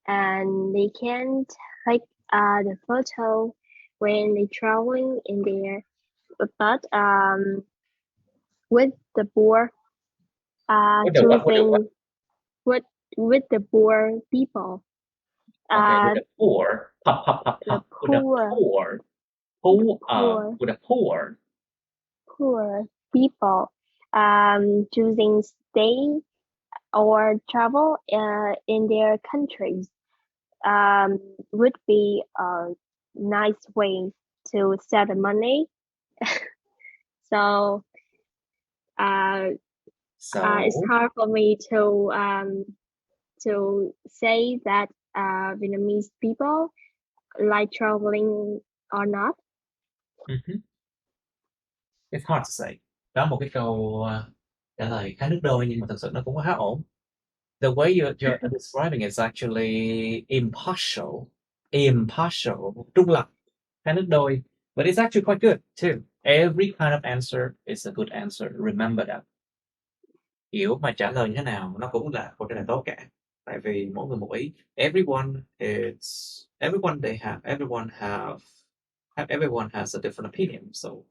and they can take the photo when they traveling in their but with the poor, With the what? With the what? choosing with the poor people, Okay, with the poor. Pop, pop, pop, the pop. With the poor, poor. With the poor. poor people, choosing stay or travel in their countries, would be a nice way to save the money. So it's hard for me to say that Vietnamese people like traveling or not. It's hard to say. Đó một cái câu trả lời khá nước đôi nhưng mà thực sự nó cũng khá ổn. The way you're describing is actually impartial, trung lập, khá nước đôi, but it's actually quite good too. Every kind of answer is a good answer. Remember that. Kiểu mà trả lời như thế nào nó cũng là câu trả lời tốt cả. Tại vì mỗi người một ý. Everyone has a different opinion. So,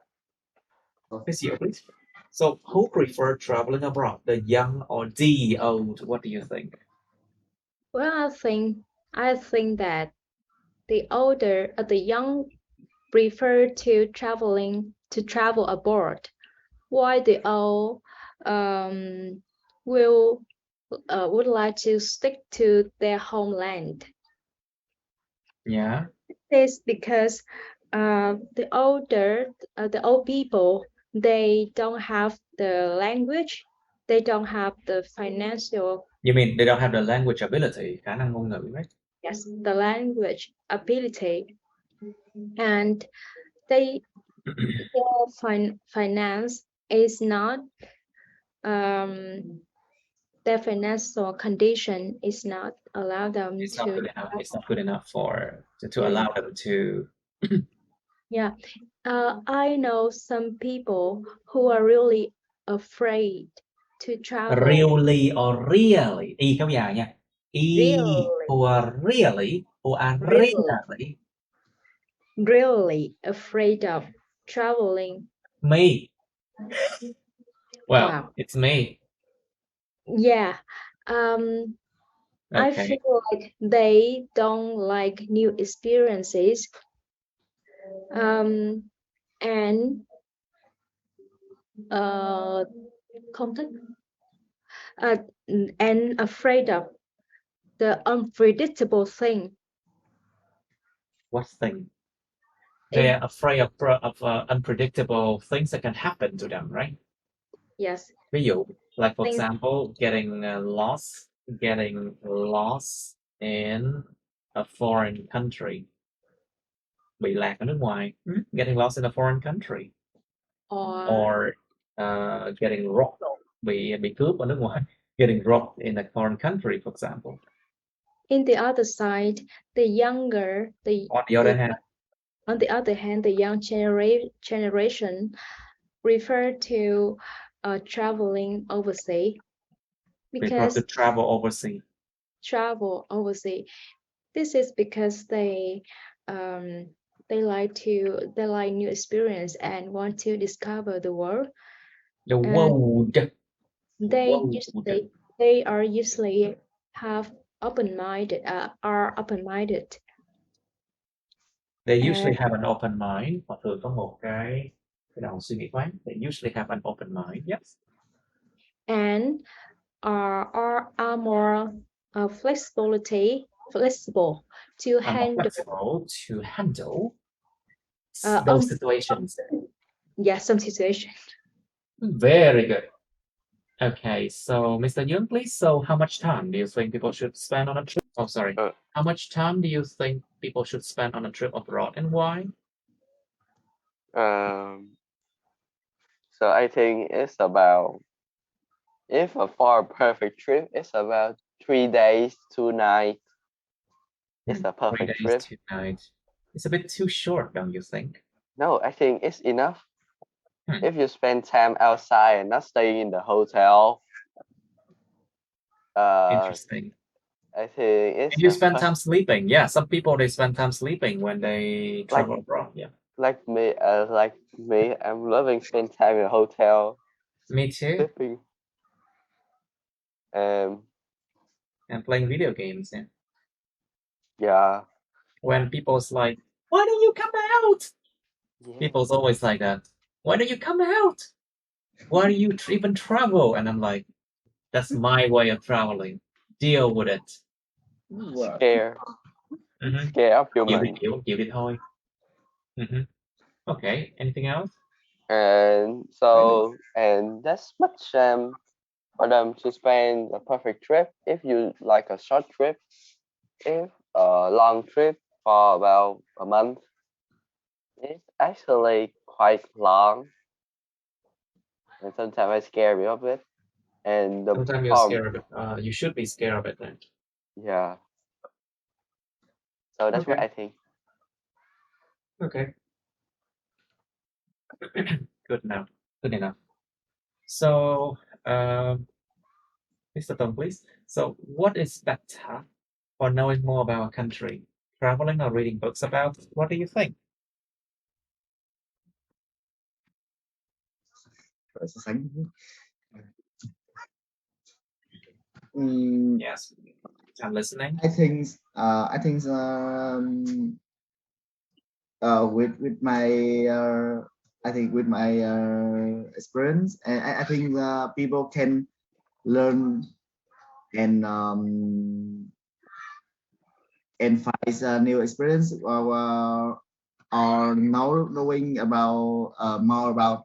Miss Yeo, please. So, who prefer traveling abroad, the young or the old? What do you think? Well, I think that the young prefer to travel abroad, while the old would like to stick to their homeland. Yeah. This is because the old people, they don't have the language, they don't have the financial. You mean they don't have the language ability, khả năng ngôn ngữ, right? Yes, the language ability, and their finance is not their financial condition is not allow them It's to. not good enough. It's not good enough to Yeah. allow them to. Yeah, I know some people who are really afraid to travel. Really or really? Y kéo dài nha. Really afraid of traveling. Me. Well, Wow. it's me. Yeah. I Okay. feel like they don't like new experiences. And không thích and afraid of the unpredictable thing. What thing? They're afraid of unpredictable things that can happen to them, right? Yes. Ví dụ, like for Things. example, getting lost in a foreign country. Bị lạc ở nước ngoài. Getting lost in a foreign country. Or getting robbed. Bị cướp ở nước ngoài. Getting robbed in a foreign country, for example. In the other side, on the other hand, the young generation prefer to traveling overseas because to travel overseas. This is because they like new experience and want to discover the world. The world. They are usually have open-minded. They usually have an open mind. Họ thường có một cái đầu suy nghĩ thoáng. They usually have an open mind. Yes. And are more flexible to handle those situations. Yeah, some situations. Very good. Okay, so Mr. Young, please. So, how much time do you think people should spend on a trip? Oh, sorry. How much time do you think people should spend on a trip abroad, and why? So I think it's about, if for a perfect trip, it's about 3 days, 2 nights. It's a perfect 3 days, trip. 2 nights. It's a bit too short, don't you think? No, I think it's enough. If you spend time outside and not staying in the hotel. Interesting. I think it's. And you spend time sleeping. Yeah, some people they spend time sleeping when they travel abroad. Yeah. like me, I'm loving spend time in a hotel, Me too. sleeping, and And playing video games. Yeah. yeah, When people's like, why don't you come out? yeah. People's always like that. Why don't you come out? Why do you even travel? And I'm like, that's my way of traveling. Deal with it. Wow. Scare, Mhm. scare of Chịu đi, human, chịu đi thôi. Okay, anything else? and so and that's much for them to spend a perfect trip. If you like a short trip, if a long trip for about a month, it's actually quite long, and sometimes I scare me of it. And the Sometimes you're problem, scared of it. You should be scared of it then. yeah. So that's what Okay. I think. Okay. Good enough. Good enough. So, Mr. Tong, please. So, what is better for knowing more about a country? Traveling or reading books about it? What do you think? Phải so sánh. Mm, Yes, I'm listening. I think with my I think with my experience, I think people can learn and find a new experience or knowing about more about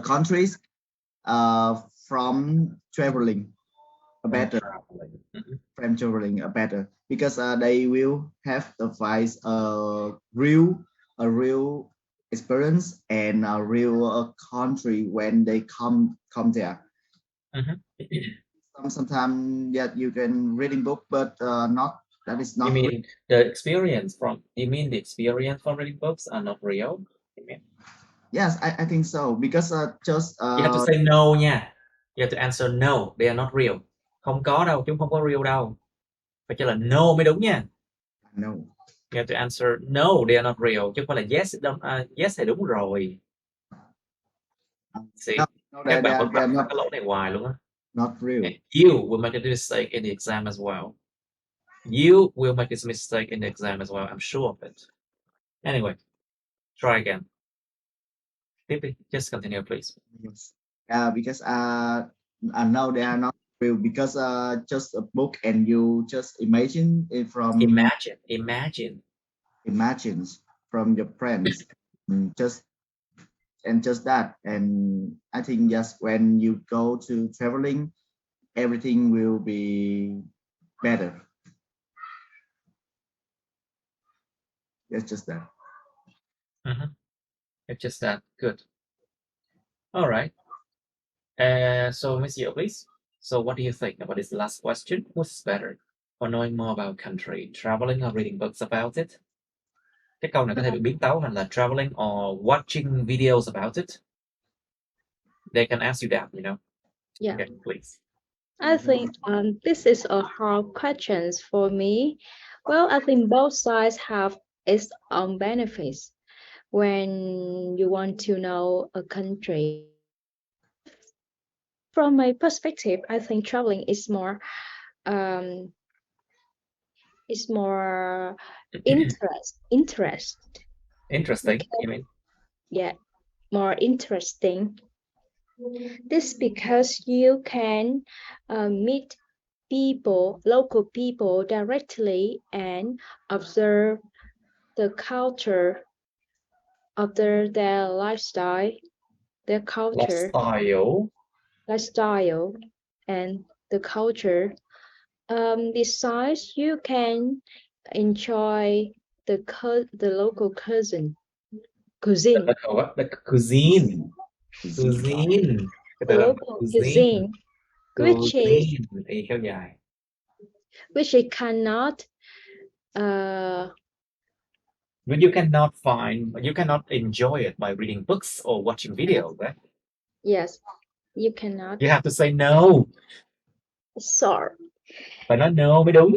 countries from traveling better Traveling. Mhm. from traveling better because they will have the find a real experience and a real country when they come there. Mhm. Sometimes yeah, you can reading book, but not that is You not mean the experience from? You mean the experience from reading books are not real? You mean? yes, I think so because just You have to say no nha. You have to answer no, they are not real. Không có đâu, chúng không có real đâu. Phải trả lời no mới đúng nha. no. You have to answer no, they are not real, chứ không phải là yes, yes thì đúng rồi. See, No, các bạn vẫn they phạm are phải not cái lỗi này hoài luôn á. real. And you will make a mistake in the exam as well. You will make this mistake in the exam as well. I'm sure of it. Anyway, try again. Tiếp đi. Just continue, please. Yes. Because no, they are not real because just a book and you just imagine it from imagines from your friends. Just that, and I think yes, when you go to traveling, everything will be better. It's just that. It's just that. Good. All right. So, Miss Yeo, please. So, what do you think about this last question? What's better for knowing more about country, traveling or reading books about it? Cái câu này có thể bị biến tấu thành là traveling or watching videos about it. They can ask you that, you know. Yeah. Okay, please. I think this is a hard question for me. Well, I think both sides have its own benefits when you want to know a country. From my perspective, I think traveling is more interest. Interesting, you mean? Yeah, more interesting. This because you can meet people, local people directly and observe the culture of their lifestyle, their culture, lifestyle, and the culture. Besides, you can enjoy the local cuisine. The cuisine. The local cuisine, which Ý kéo dài. it cannot But you cannot enjoy it by reading books or watching videos, right? yes, you cannot. You have to say no. Sorry. Phải nói no mới đúng.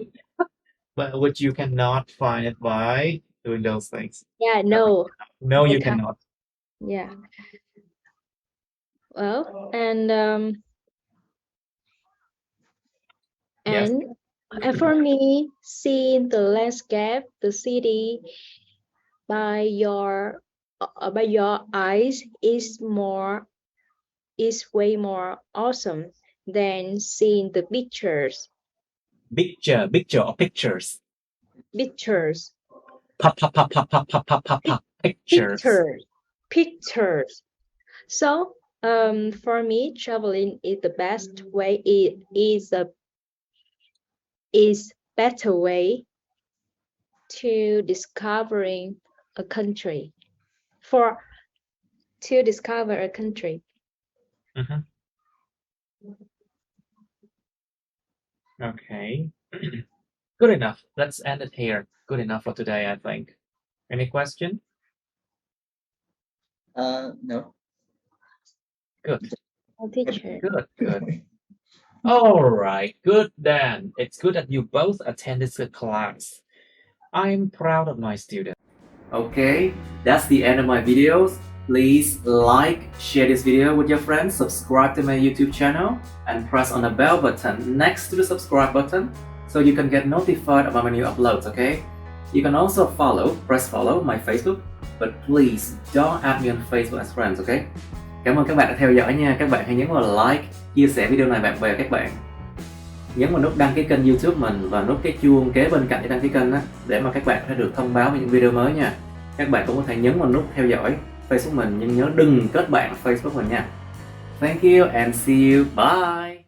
But which you cannot find it by doing those things. Yeah, no. No, you I can't. cannot. Yeah. Well, and Yes. and for me, seeing the landscape, the city by your eyes is way more awesome than seeing the pictures. Picture or pictures. Pictures. Pictures. Pictures. So, for me, traveling is the best way. It is better way to discovering a country. To discover a country. Mhm. Okay. Good enough. Let's end it here. Good enough for today, I think. Any question? No. Good. Oh, teacher. Good. All right. Good then. It's good that you both attended the class. I'm proud of my students. Okay, that's the end of my videos. Please like, share this video with your friends, subscribe to my YouTube channel, and press on the bell button next to the subscribe button so you can get notified about my new uploads, okay? You can also press follow my Facebook, but please don't add me on Facebook as friends, okay? Cảm ơn các bạn đã theo dõi nha. Các bạn hãy nhấn vào like, chia sẻ video này bạn bè các bạn. Nhấn vào nút đăng ký kênh YouTube mình và nút cái chuông kế bên cạnh để đăng ký kênh á, để mà các bạn có thể được thông báo về những video mới nha. Các bạn cũng có thể nhấn vào nút theo dõi Facebook mình, nhưng nhớ đừng kết bạn Facebook mình nha. Thank you and see you. Bye.